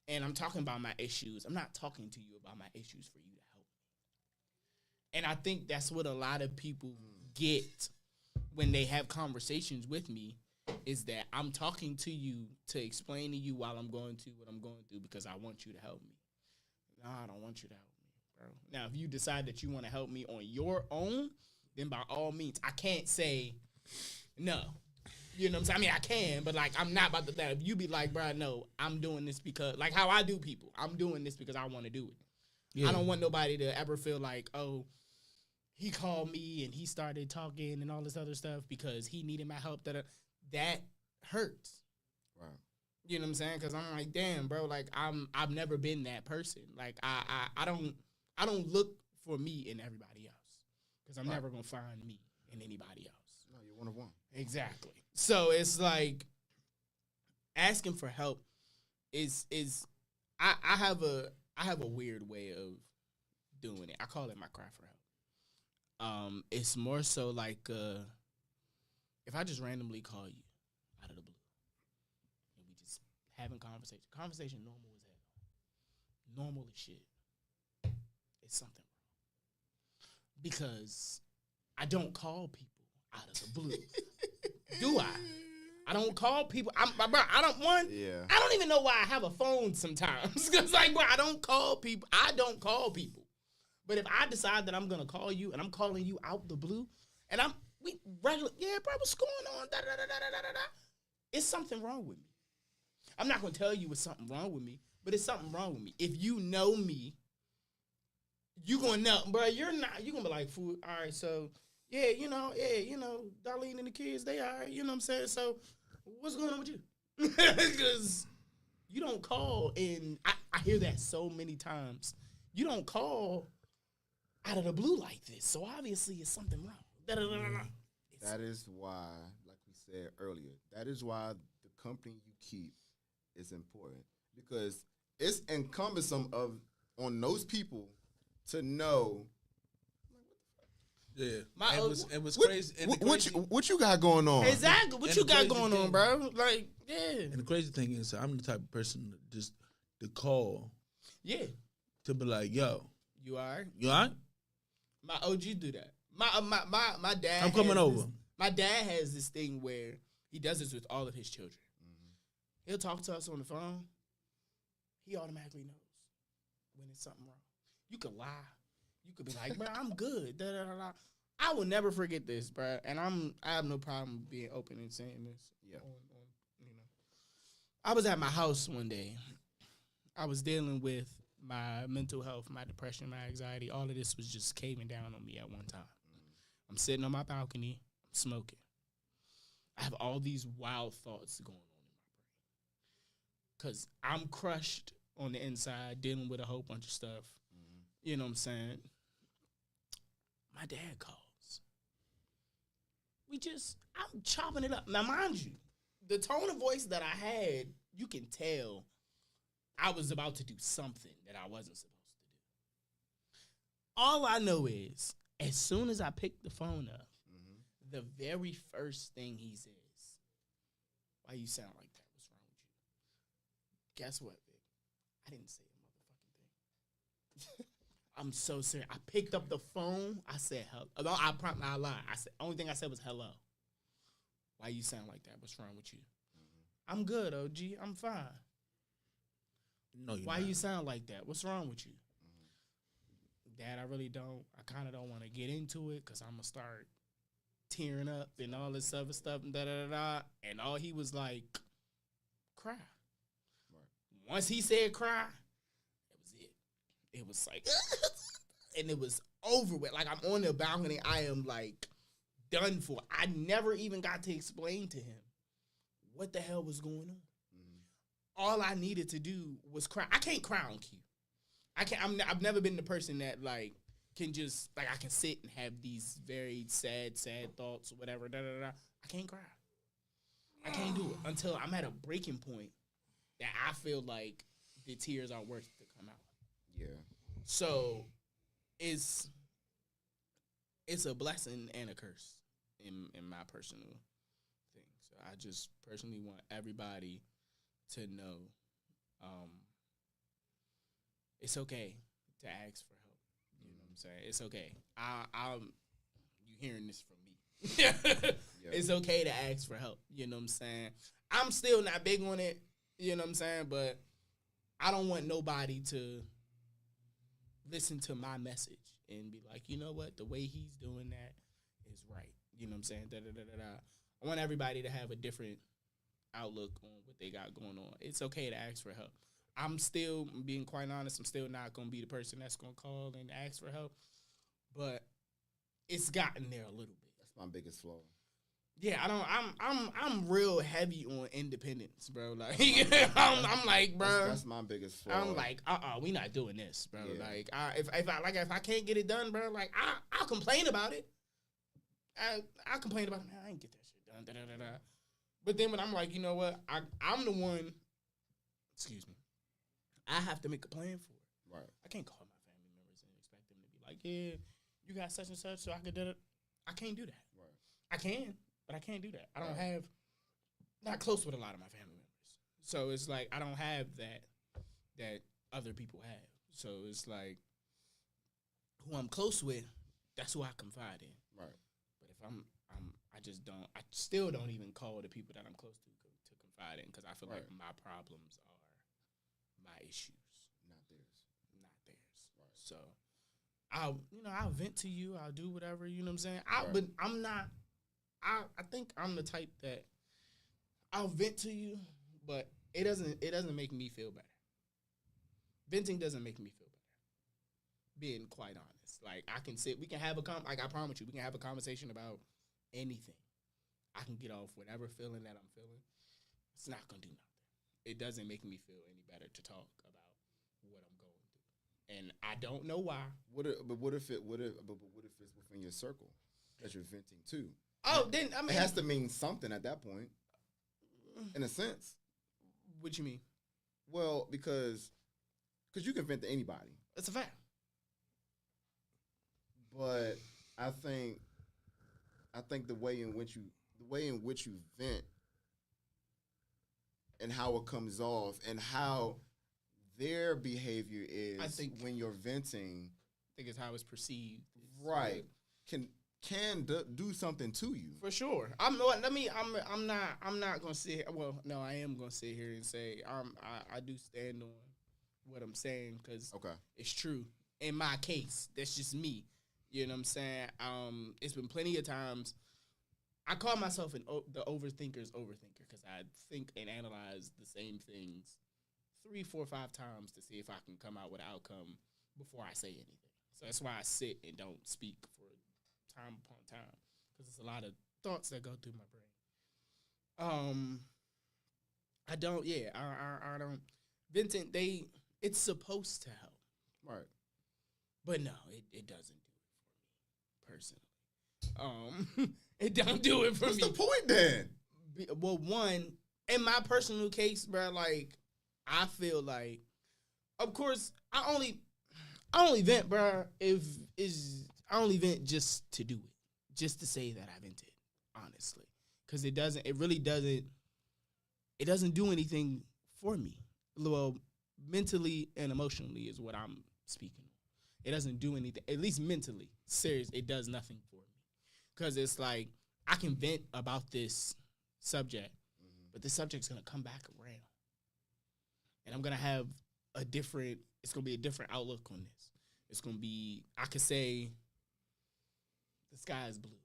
and I'm talking about my issues, I'm not talking to you about my issues for you to help me. And I think that's what a lot of people get when they have conversations with me, is that I'm talking to you to explain to you while I'm going through what I'm going through because I want you to help me. No, I don't want you to help me, bro. Now, if you decide that you want to help me on your own, then by all means, I can't say no. You know what I'm saying? I mean, I can, but like, I'm not about to that. If you be like, bro, no, I'm doing this because, like how I do people, I'm doing this because I want to do it. Yeah. I don't want nobody to ever feel like, oh, he called me and he started talking and all this other stuff because he needed my help. That hurts. Right. You know what I'm saying? Because I'm like, damn, bro. Like I've never been that person. Like I don't look for me in everybody else because I'm never gonna find me in anybody else. No, you're one of one. Exactly. So it's like asking for help is I have a weird way of doing it. I call it my cry for help. It's more so like if I just randomly call you out of the blue and we just having conversation normal as hell, normal as shit, it's something wrong because I don't call people out of the blue. Do I? I don't call people. I don't even know why I have a phone sometimes. Cause like, bro, I don't call people. But if I decide that I'm gonna call you and I'm calling you out the blue, and we regular, yeah, bro, what's going on? Da, da, da, da, da, da, da. It's something wrong with me. I'm not gonna tell you it's something wrong with me, but it's something wrong with me. If you know me, you gonna know, bro. You're gonna be like, fool. All right, so yeah, Darlene and the kids, they are, you know what I'm saying? So what's going on with you? Because you don't call, and I hear that so many times. You don't call out of the blue like this, so obviously it's something wrong. That is why, like we said earlier, that is why the company you keep is important because it's cumbersome on those people to know. Yeah, it was what, crazy. And what you got going on? Exactly, what you got going on, bro? Like, yeah. And the crazy thing is, I'm the type of person that just to call, Yeah, to be like, "Yo, you all right? you all right? My OG do that. My dad. I'm coming over." My dad has this thing where he does this with all of his children. Mm-hmm. He'll talk to us on the phone. He automatically knows when it's something wrong. You could lie. You could be like, bro, I'm good. Da, da, da, da. I will never forget this, bro. And I have no problem being open and saying this. Yeah. I was at my house one day. I was dealing with my mental health, my depression, my anxiety. All of this was just caving down on me at one time. I'm sitting on my balcony, I'm smoking. I have all these wild thoughts going on in my brain. Because I'm crushed on the inside, dealing with a whole bunch of stuff. You know what I'm saying? My dad calls. I'm chopping it up. Now, mind you, the tone of voice that I had, you can tell I was about to do something that I wasn't supposed to do. All I know is, as soon as I picked the phone up, the very first thing he says, why you sound like that? What's wrong with you? Guess what, Vic? I didn't say a motherfucking thing. I'm so serious. I picked up the phone. I said, hello. I lied. Only thing I said was hello. Why you sound like that? What's wrong with you? I'm good, OG. I'm fine. No, you're Why not. you sound like that? What's wrong with you? Dad, I really don't. I kind of don't want to get into it because I'm going to start tearing up and all this other stuff and da-da-da-da. And all he was like, cry. Right. Once he said cry, that was it. It was like, and it was over with. Like, I'm on the balcony. I am, like, done for. I never even got to explain to him what the hell was going on. All I needed to do was cry. I can't cry on cue. I've never been the person that, like, can just, like, I can sit and have these very sad thoughts or whatever. Da-da-da. I can't cry. I can't do it until I'm at a breaking point that I feel like the tears are worth to come out. Yeah. So it's a blessing and a curse in my personal thing. So I just personally want everybody to know it's okay to ask for help. You know what I'm saying? It's okay. You hearing this from me. Yeah. It's okay to ask for help. You know what I'm saying? I'm still not big on it. You know what I'm saying? But I don't want nobody to listen to my message and be like, you know what? The way he's doing that is right. You know what I'm saying? Da-da-da-da-da. I want everybody to have a different outlook on what they got going on. It's okay to ask for help. I'm still, being quite honest, I'm still not going to be the person that's going to call and ask for help. But it's gotten there a little bit. That's my biggest flaw. Yeah, I don't. I'm real heavy on independence, bro. Like, I'm like, bro. That's my biggest flaw. I'm like, we not doing this, bro. Yeah. Like, if I can't get it done, bro, like, I'll complain about it. I'll complain about it. Man, I ain't get that shit done. Da, da, da, da. But then when I'm like, you know what, I'm the one. Excuse me. I have to make a plan for it. Right. I can't call my family members and expect them to be like, yeah, you got such and such, so I could do it. I can't do that. Right. I can, but I can't do that. I don't have, not close with a lot of my family members. So it's like, I don't have that other people have. So it's like, who I'm close with, that's who I confide in. Right. But if I still don't even call the people that I'm close to confide in, because I feel like my problems are my issues. Not theirs. Right. So I'll vent to you. I'll do whatever, you know what I'm saying? Right. But I'm not, I think I'm the type that I'll vent to you, but it doesn't make me feel better. Venting doesn't make me feel better. Being quite honest. Like, we can have I promise you, we can have a conversation about anything. I can get off whatever feeling that I'm feeling. It's not gonna do nothing. It doesn't make me feel any better to talk about what I'm going through. And I don't know why. What if it's within your circle that you're venting to? Oh, then I mean, It has to mean something at that point, in a sense. What you mean? Well, because you can vent to anybody, It's a fact. but I think the way in which you vent and how it comes off and how their behavior is, I think when you're venting, I think it's how it's perceived. right, can do something to you. For sure. I'm not gonna sit here. Well, no, I am gonna sit here and say I do stand on what I'm saying, because Okay. it's true. In my case, that's just me. You know what I'm saying? It's been plenty of times. I call myself the overthinker's overthinker, because I think and analyze the same things 3, 4, 5 times to see if I can come out with an outcome before I say anything. So that's why I sit and don't speak for time upon time, because it's a lot of thoughts that go through my brain. I don't. Venting, it's supposed to help, Right. but no, it doesn't do it for me personally. It don't do it for What's me. the point then? Well, one, in my personal case, bro, like, I feel like, of course, I only vent, bro, I only vent just to do it, just to say that I vented, honestly, because it really doesn't do anything for me. Well, mentally and emotionally is what I'm speaking on. It doesn't do anything, at least mentally. Serious, it does nothing for me, because it's like, I can vent about this subject, but this subject's gonna come back around, and I'm gonna have it's gonna be a different outlook on this. It's gonna be, I could say, the sky is blue.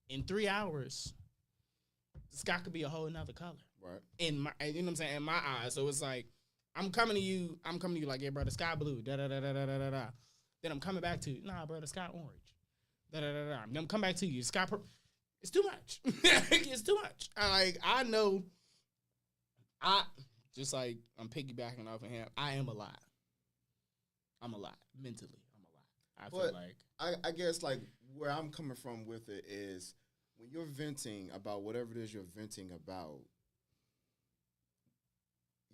In 3 hours, the sky could be a whole nother color. Right. You know what I'm saying? In my eyes. So it's like, I'm coming to you like, yeah, bro, the sky blue, da da da da da da da. Then I'm coming back to you, nah, bro, the sky orange, da da da da. Then I'm coming back to you, the sky purple. It's too much. It's too much. I know. Just like I'm piggybacking off of him, I am a lot. I'm a lot. Mentally, I'm a lot. I feel like. I guess, like, where I'm coming from with it is, when you're venting about whatever it is you're venting about,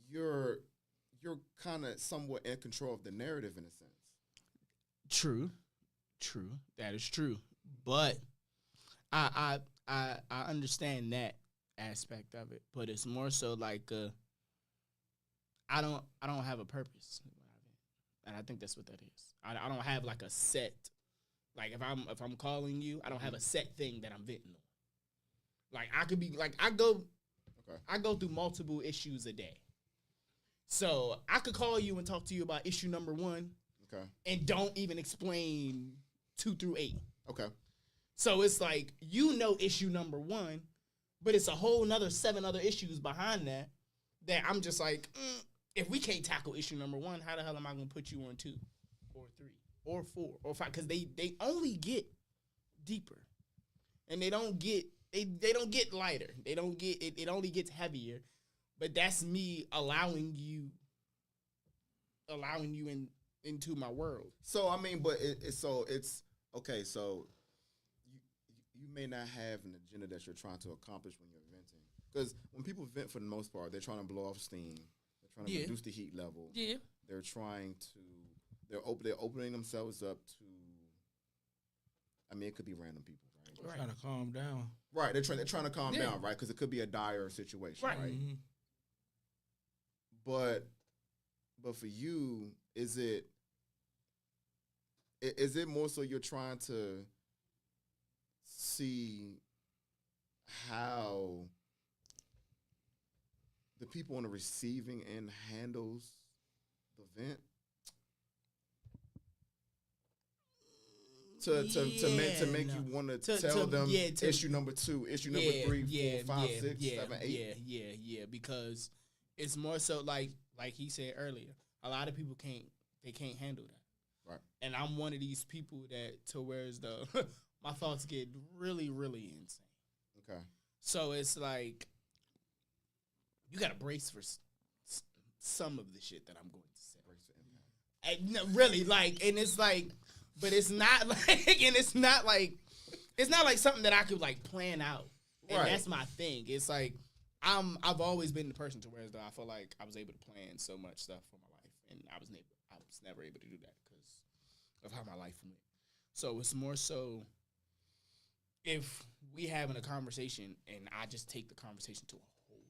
you're kind of somewhat in control of the narrative, in a sense. True. That is true. But I understand that aspect of it. But it's more so like, I don't have a purpose, and I think that's what that is. I don't have like a set, like, if I'm calling you, I don't have a set thing that I'm venting on. Like, I could be like, I go through multiple issues a day, so I could call you and talk to you about issue number 1, Okay. and don't even explain 2 through 8. Okay. So it's like, issue number 1, but it's a whole nother 7 other issues behind that I'm just like, if we can't tackle issue number 1, how the hell am I going to put you on 2 or 3 or 4 or 5? Because they only get deeper. and they don't get lighter. They don't get it. It only gets heavier. But that's me allowing you into my world. So I mean, but it's okay. So you may not have an agenda that you're trying to accomplish when you're venting. Because when people vent, for the most part, they're trying to blow off steam. They're trying to reduce the heat level. Yeah. They're trying to. They're opening themselves up to. I mean, it could be random people, right? Trying to calm down. Right. They're trying to calm down, right? Because it could be a dire situation, right? Mm-hmm. But for you, is it more so you're trying to see how the people on the receiving end handles the vent? To make you want to tell them issue number 2, issue number 3, 4, 5, 6, 7, 8. Yeah. Because it's more so like he said earlier. A lot of people can't handle that. Right. And I'm one of these people that to where as the my thoughts get really, really insane. Okay. So it's like you got to brace for some of the shit that I'm going to say. Brace for impact. And, no, really, like, and it's like. But it's not like, and it's not like something that I could like plan out. And Right. that's my thing. It's like I've always been the person to where though I feel like I was able to plan so much stuff for my life, and I was never able to do that because of how my life went. So it's more so if we having a conversation and I just take the conversation to a whole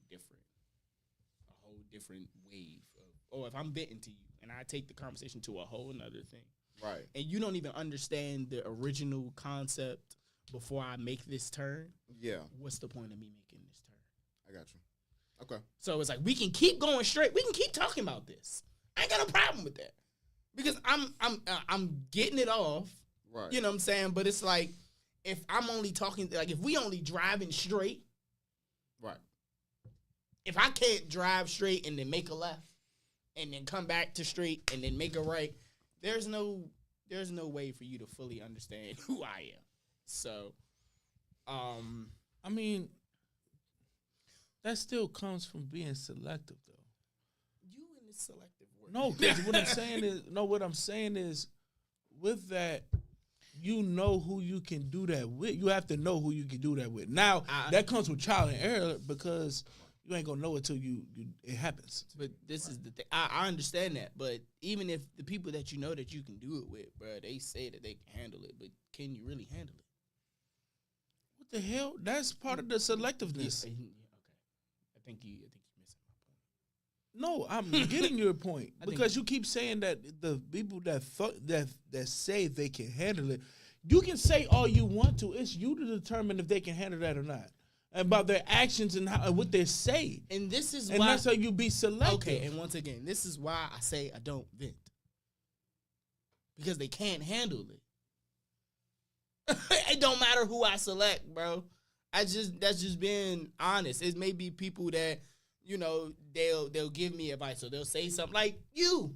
different wave of, or if I'm venting to you and I take the conversation to a whole another thing. Right. And you don't even understand the original concept before I make this turn. Yeah. What's the point of me making this turn? I got you. Okay. So it's like we can keep going straight. We can keep talking about this. I ain't got no problem with that because I'm getting it off. Right. You know what I'm saying? But it's like if I'm only talking, like if we only driving straight. Right. If I can't drive straight and then make a left and then come back to straight and then make a right. There's no way for you to fully understand who I am. So, I mean, that still comes from being selective, though. you in this selective word. No, because what I'm saying is, with that, you know who you can do that with. You have to know who you can do that with. Now, that comes with trial and error because you ain't gonna know it till it happens. But this is the thing. I understand that. But even if the people that you know that you can do it with, bro, they say that they can handle it, but can you really handle it? What the hell? That's part of the selectiveness. Yeah, okay. I think you missing my point. No, I'm getting your point because you keep saying that the people that say they can handle it, you can say all you want to. It's you to determine if they can handle that or not. About their actions and what they say. And this is and why. That's how you be selective. Okay, and once again, this is why I say I don't vent. Because they can't handle it. It don't matter who I select, bro. That's just being honest. It may be people that, you know, they'll give me advice or they'll say something like you,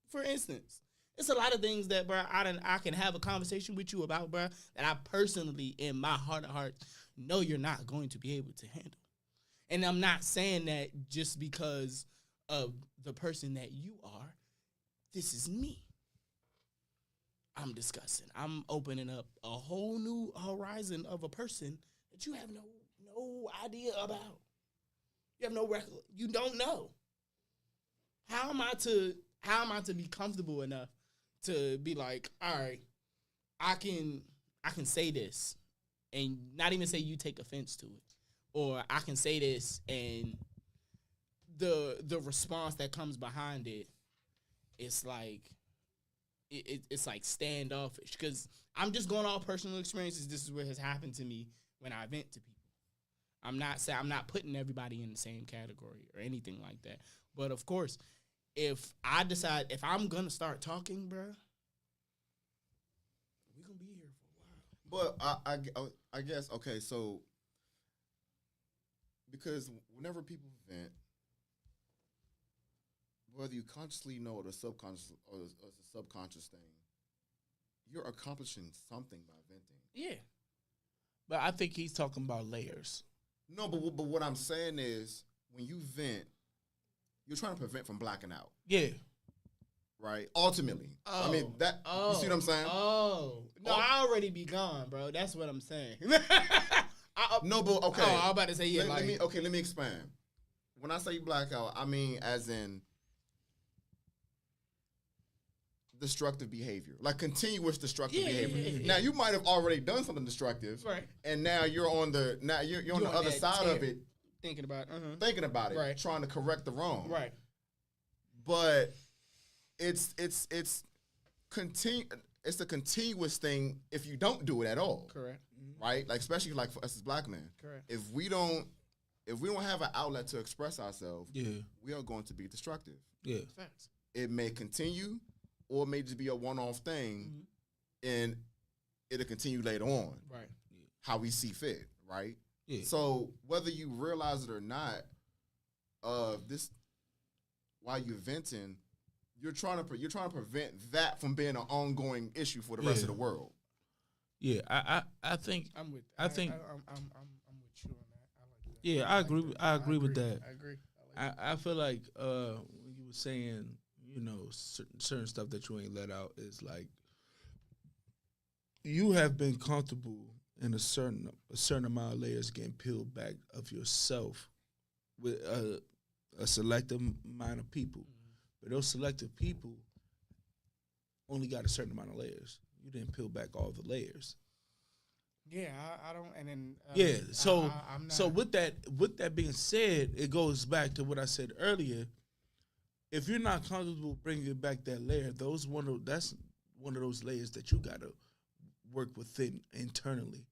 for instance. It's a lot of things that, bro, I can have a conversation with you about, bro, that I personally, in my heart of hearts, know you're not going to be able to handle. And I'm not saying that just because of the person that you are. This is me. I'm discussing. I'm opening up a whole new horizon of a person that you have no idea about. You have no record. You don't know. How am I to be comfortable enough to be like, all right, I can say this and not even say you take offense to it, or I can say this and the response that comes behind it, it's like it's like standoffish because I'm just going off personal experiences. This is what has happened to me when I vent to people. I'm not putting everybody in the same category or anything like that. But of course, if I decide if I'm gonna start talking, bro, we're gonna be here for a while. But I guess okay. So because whenever people vent, whether you consciously know it or subconscious or it's a subconscious thing, you're accomplishing something by venting. Yeah. But I think he's talking about layers. No, but what I'm saying is, when you vent, you're trying to prevent from blacking out, Yeah. right? Ultimately, I mean that. You see what I'm saying? Oh. No, I already be gone, bro. That's what I'm saying. No, but okay. Oh, I was about to say, yeah, Let like. me expand. When I say blackout, I mean as in destructive behavior, like continuous destructive behavior. Yeah. Now you might have already done something destructive, Right. and now you're on the you're on the other that side of tear. it, Thinking about thinking about it, Right. trying to correct the wrong. Right. But it's continue. It's a continuous thing if you don't do it at all, Correct. right? Like especially like for us as black men, Correct. if we don't have an outlet to express ourselves, Yeah. we are going to be destructive. Yeah. Facts. It may continue, or it may just be a one-off thing, and it'll continue later on, Right. how we see fit, right? Yeah. So whether you realize it or not, this while you're venting, you're trying to prevent that from being an ongoing issue for the rest of the world. Yeah. I think. I'm with. I think- I'm with you on that. I like that. Yeah. I agree. I agree with that. I agree. I like I feel like when you were saying, you know, certain stuff that you ain't let out is like you have been comfortable in a certain amount of layers getting peeled back of yourself with a selective amount of people, but those selective people only got a certain amount of layers. You didn't peel back all the layers. Yeah, I don't. And then Yeah. So I'm not, so with that being said, it goes back to what I said earlier. If you're not comfortable bringing back that layer, that's one of those layers that you gotta work within internally,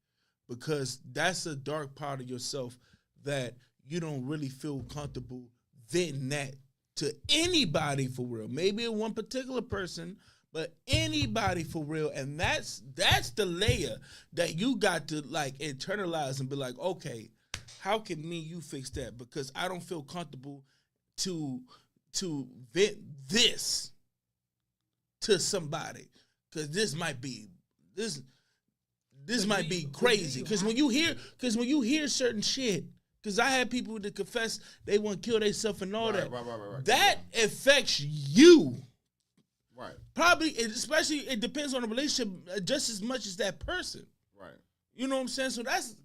because that's a dark part of yourself that you don't really feel comfortable venting that to anybody for real. Maybe one particular person, but anybody for real. And that's the layer that you got to like internalize and be like, okay, how can you fix that? Because I don't feel comfortable to vent this to somebody, because this might be crazy. Because when you hear certain shit, because I had people that confess they want to kill themselves and all that. Right. That affects you. Right. Probably, especially, it depends on the relationship just as much as that person. Right. You know what I'm saying? So that's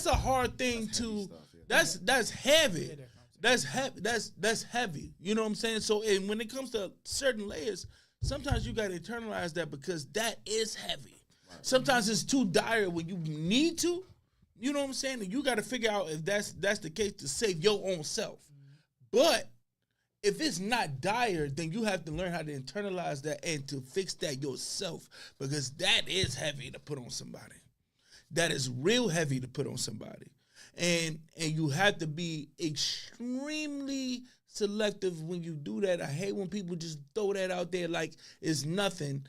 a hard thing That's to. heavy stuff, yeah. That's heavy. Yeah, That's heavy. That's heavy. You know what I'm saying? So, and when it comes to certain layers, sometimes you got to internalize that, because that is heavy. Right. Sometimes it's too dire when you need to. You know what I'm saying? And you got to figure out if that's the case to save your own self. But if it's not dire, then you have to learn how to internalize that and to fix that yourself, because that is heavy to put on somebody. That is real heavy to put on somebody. And you have to be extremely selective when you do that. I hate when people just throw that out there like it's nothing.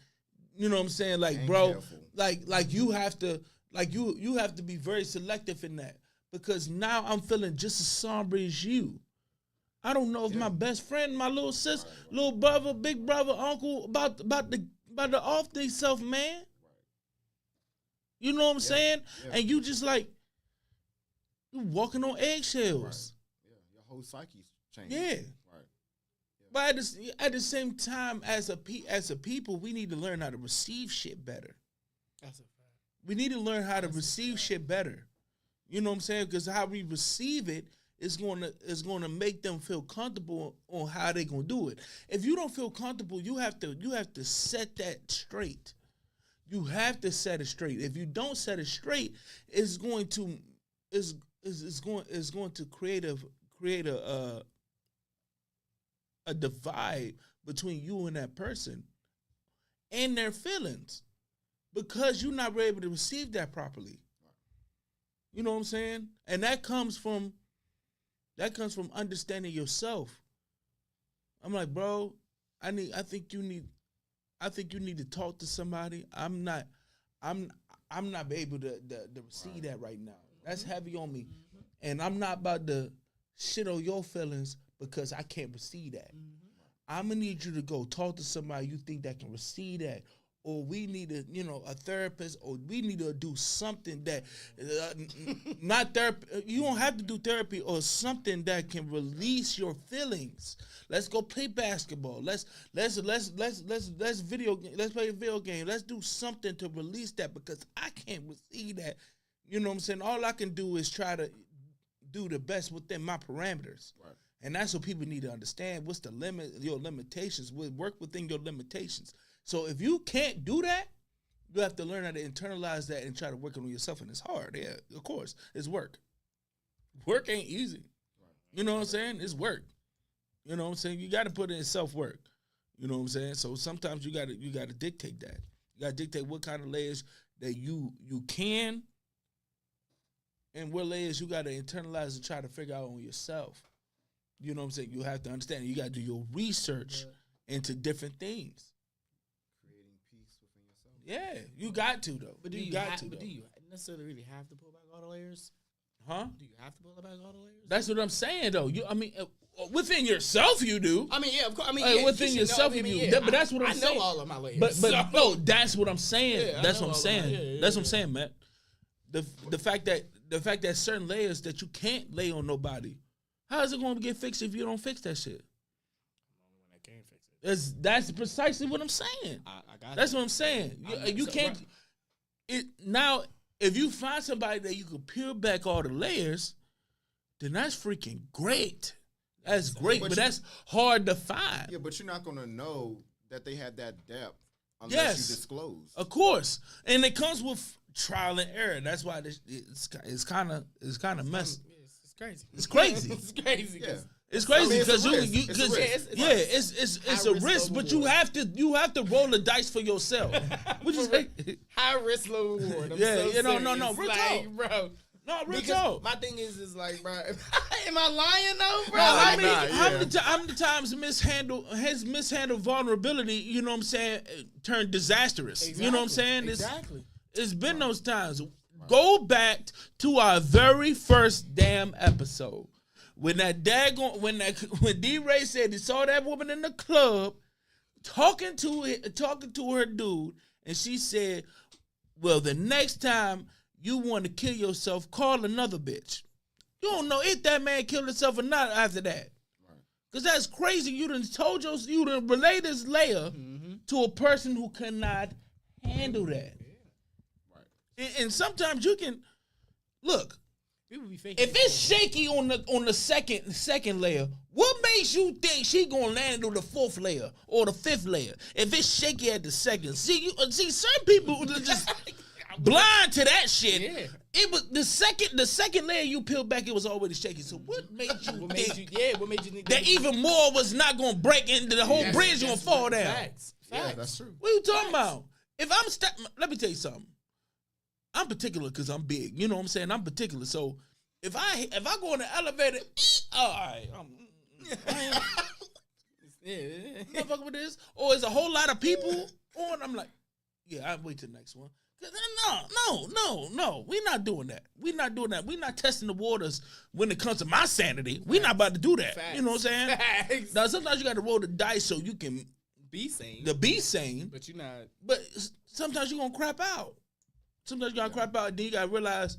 You know what I'm saying? Like, bro, careful. like you have to you have to be very selective in that, because now I'm feeling just as somber as you. I don't know if my best friend, my little sister, little brother, big brother, uncle about the off themselves, man. You know what I'm saying? Yeah. And you just like you walking on eggshells. Yeah. Your whole psyche's changing. Yeah. Right. But at the same time, as a people, we need to learn how to receive shit better. That's a fact. We need to learn how to receive shit better. You know what I'm saying? Because how we receive it is going to make them feel comfortable on how they gonna do it. If you don't feel comfortable, you have to set that straight. You have to set it straight. If you don't set it straight, it's going to create a divide between you and that person and their feelings, because you're not able to receive that properly. You know what I'm saying? And that comes from understanding yourself. I'm like, bro, I think you need to talk to somebody. I'm not able to receive that right now. That's heavy on me. And I'm not about to shit on your feelings because I can't receive that. I'm gonna need you to go talk to somebody you think that can receive that, or we need a therapist, or we need to do something that not therapy. You don't have to do therapy, or something that can release your feelings. Let's go play basketball. Let's play a video game. Let's do something to release that, because I can't receive that. You know what I'm saying? All I can do is try to do the best within my parameters. Right. And that's what people need to understand. What's the limit, your limitations? Work within your limitations. So if you can't do that, you have to learn how to internalize that and try to work on yourself. And it's hard. Yeah, of course. It's work. Work ain't easy. You know what I'm saying? It's work. You know what I'm saying? You got to put in self-work. You know what I'm saying? So sometimes you got to dictate that. You got to dictate what kind of layers that you can, and what layers you got to internalize and try to figure out on yourself. You know what I'm saying? You have to understand. You got to do your research into different things. Creating peace within yourself. Yeah, you got to though. But do you necessarily really have to pull back all the layers? Huh? Do you have to pull back all the layers? That's what I'm saying though. Within yourself you do. I mean, yeah, of course. I mean, within yourself you do. But that's what I'm saying. I know all of my layers. But no, that's what I'm saying. Yeah, that's what I'm saying. That's what I'm saying, Matt. The fact that certain layers that you can't lay on nobody. How is it going to get fixed if you don't fix that shit? When I can't fix it. That's precisely what I'm saying. I got that's what I'm saying. You can't. Right. Now, if you find somebody that you can peel back all the layers, then that's freaking great. That's great, but that's hard to find. Yeah, but you're not going to know that they had that depth unless you disclose. Of course, and it comes with trial and error. That's why it's kind of messy. It's crazy. It's crazy. It's crazy. Yeah. It's crazy because it's a risk, but you have to roll the dice for yourself. What you say? High risk, low reward. No, real talk, bro. No, real talk. My thing is like, bro, am I lying though, bro? No, how many times mishandled vulnerability, you know what I'm saying, turned disastrous. Exactly. You know what I'm saying? Exactly. It's been those times. Go back to our very first damn episode. When when D-Ray said he saw that woman in the club talking to her dude, and she said, well, the next time you want to kill yourself, call another bitch. You don't know if that man killed himself or not after that. Because that's crazy. You done relay this layer to a person who cannot handle that. And sometimes you can look. If it's shaky on the second layer, what makes you think she gonna land on the fourth layer or the fifth layer? If it's shaky at the second, see certain people are just blind to that shit. Yeah. It was the second layer you peeled back, it was already shaky. So what made you think that even more was not gonna break into the whole bridge gonna fall down? Facts. Yeah, that's true. What are you talking about? If let me tell you something. I'm particular because I'm big. You know what I'm saying? I'm particular. So if I go in the elevator, all right, I'm not fucking with this. Or there's a whole lot of people on. I'm like, yeah, I'll wait till the next one. No. We're not doing that. We're not doing that. We're not testing the waters when it comes to my sanity. We're not about to do that. Facts. You know what I'm saying? Facts. Now, sometimes you got to roll the dice so you can be sane. Be sane. But you're not. But sometimes you're going to crap out. Sometimes you got to crap out, and then you got to realize,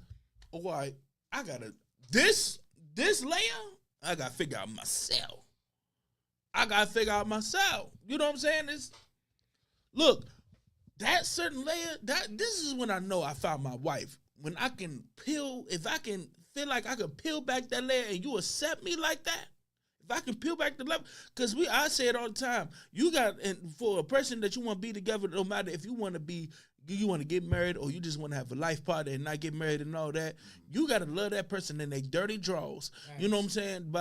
oh, all right, I got to, this layer, I got to figure out myself. You know what I'm saying? Look, that certain layer, this is when I know I found my wife. When I can feel like I can peel back that layer and you accept me like that, if I can peel back the level, because I say it all the time, and for a person that you want to be together, no matter if you want to get married or you just want to have a life partner and not get married and all that, you got to love that person in their dirty drawers. Facts. You know what I'm saying?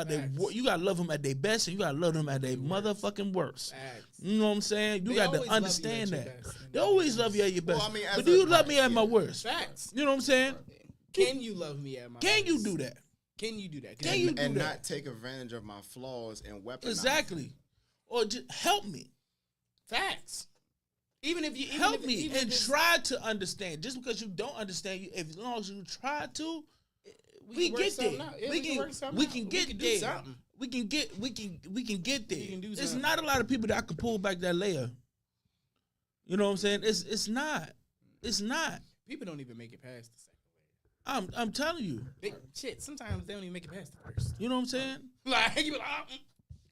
You got to love them at their best and you got to love them at their motherfucking worst. Facts. You know what I'm saying? You got to understand that. They always love you at your best. Well, I mean, but do you love me at my worst? Facts. You know what I'm saying? Can you love me at my worst? Can you do that? Can you do that? And not take advantage of my flaws and weaponize. Exactly. Or just help me. Facts. Even if you help me and try to understand. Just because you don't understand, as long as you try to, we get there. We can get there. We can get there. There's not a lot of people that can pull back that layer. You know what I'm saying? It's not. It's not. People don't even make it past the second I'm telling you. layer. Shit, sometimes they don't even make it past the first. You know what I'm saying? Like, you be like,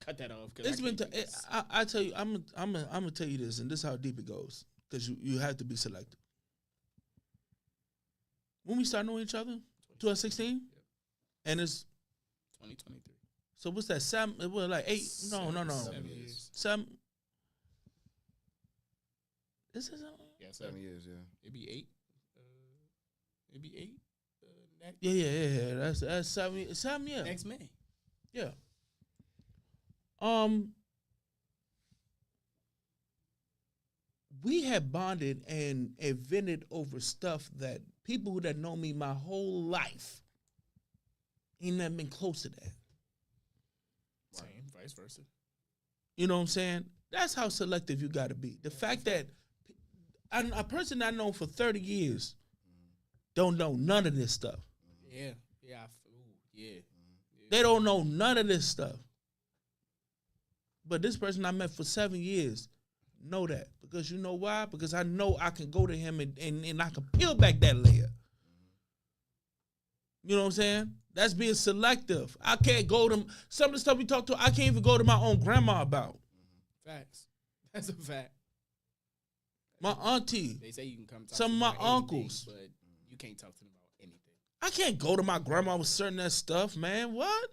cut that off. 'Cause It's I been. can't do this. I tell you, I'm gonna tell you this, and this is how deep it goes, because you have to be selective. When we start knowing each other, 2016, and it's 2023. so what's that? 7? It was like 8. No. 7 years. 7. This is Yeah, 7 years, yeah. It'd be 8. It'd be 8. Next, yeah. That's 7. 7 years. next May. Yeah. We have bonded and vented over stuff that people who that know me my whole life ain't never been close to that. Same, vice versa. You know what I'm saying? That's how selective you got to be. The fact that a person I know for 30 years don't know none of this stuff. Yeah. Yeah. They don't know none of this stuff. But this person I met for 7 years know that. Because you know why? Because I know I can go to him and I can peel back that layer. You know what I'm saying? That's being selective. I can't go to some of the stuff we talk to, I can't even go to my own grandma about. Facts. That's a fact. My auntie. They say you can come talk Some to of them my about anything, uncles. but you can't talk to them about anything. I can't go to my grandma with certain that stuff, man. What?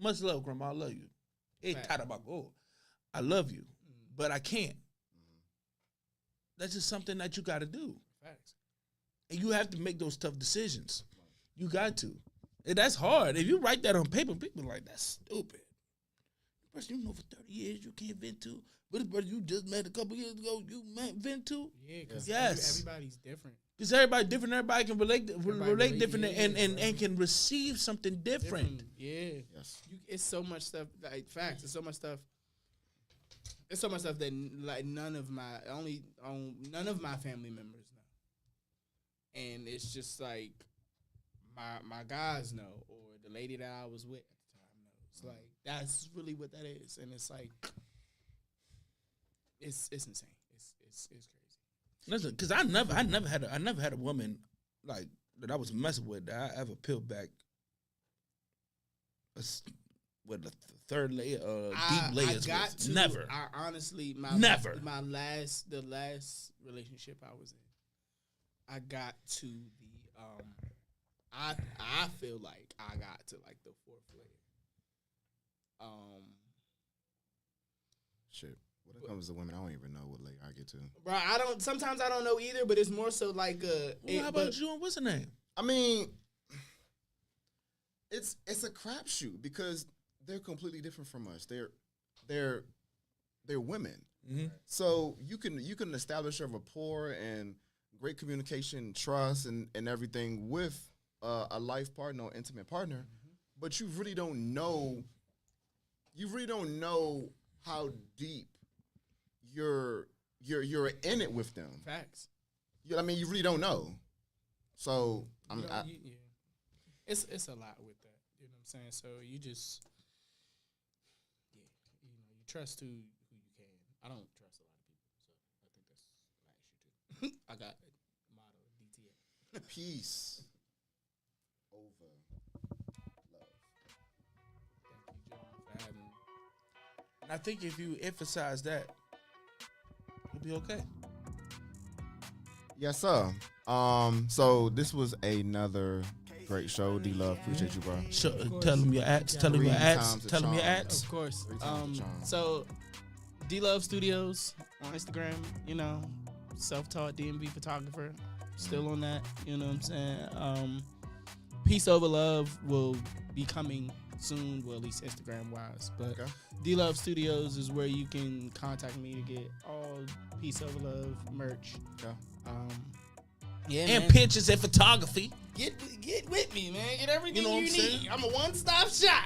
Much love, grandma. I love you. Hey, Fact. Tadabago. I love you. But I can't. That's just something that you got to do. Facts. And you have to make those tough decisions. You got to. And that's hard. If you write that on paper, people are like, that's stupid. The person you know for 30 years you can't vent to. But the person you just met a couple years ago, you might vent to. Yeah, because Yes. everybody's different. Because everybody different. Everybody can relate relate, different yeah, and can receive something different. Yeah. Yes. It's so much stuff. Like facts. It's so much stuff. It's so much stuff that like none of my family members know, and it's just like my guys know, or the lady that I was with at the time knows. Like that's really what that is, and it's like it's insane. It's crazy. Listen, because I never had a woman like that I was messing with that I ever peeled back with a third layer, deep layers. I got with. to. Never. I honestly, Never. The last relationship I was in, I got to the I feel like I got to like the 4th layer. Shit. When it comes to women, I don't even know what layer I get to. Bro, sometimes I don't know either, but it's more so like Well, how about you and what's her name? I mean, it's a crapshoot because they're completely different from us. They're women. Mm-hmm. So you can establish a rapport and great communication, trust, and everything with a life partner or intimate partner, but you really don't know. You really don't know how deep you're in it with them. facts. I mean, you really don't know. So Yeah. It's a lot with that. You know what I'm saying? So you just you trust who you can. I don't trust a lot of people, so I think that's my issue too. I got motto DTA. peace over love. Thank you, John, for having me. And I think if you emphasize that, you'll be okay. Yes, sir. So this was another great show. D Love, appreciate you, bro. Tell them your ads. Tell them your Three ads. times the Tell them your charm. ads. Of course. 3 times the charm. So D Love Studios on Instagram, self-taught DMV photographer. Still on that, you know what I'm saying? Peace Over Love will be coming soon, well, at least Instagram wise. But Okay. D Love Studios is where you can contact me to get all Peace Over Love merch. Okay. Yeah, And man. pictures and photography. Get with me, man. Get everything You know what you I'm need. saying? I'm a one-stop shop.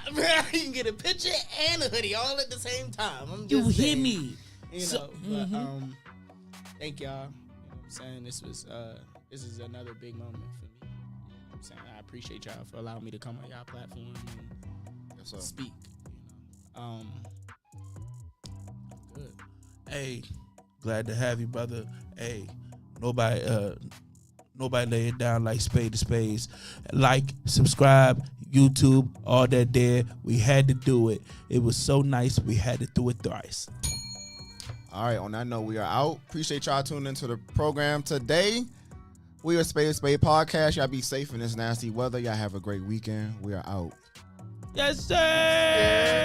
You can get a picture and a hoodie all at the same time. I'm just You hear saying. me? You So- know, but thank y'all. You know what I'm saying? This is another big moment for me. You know what I'm saying? I appreciate y'all for allowing me to come on y'all platform and Yes, sir. speak. I'm good. Hey, Glad to have you, brother. Hey, nobody lay it down like Spade to Spades. Like, subscribe, YouTube, all that there. We had to do it. It was so nice. We had to do it thrice. All right, on that note, we are out. Appreciate y'all tuning into the program today. We are Spade Podcast. Y'all be safe in this nasty weather. Y'all have a great weekend. We are out. Yes, sir.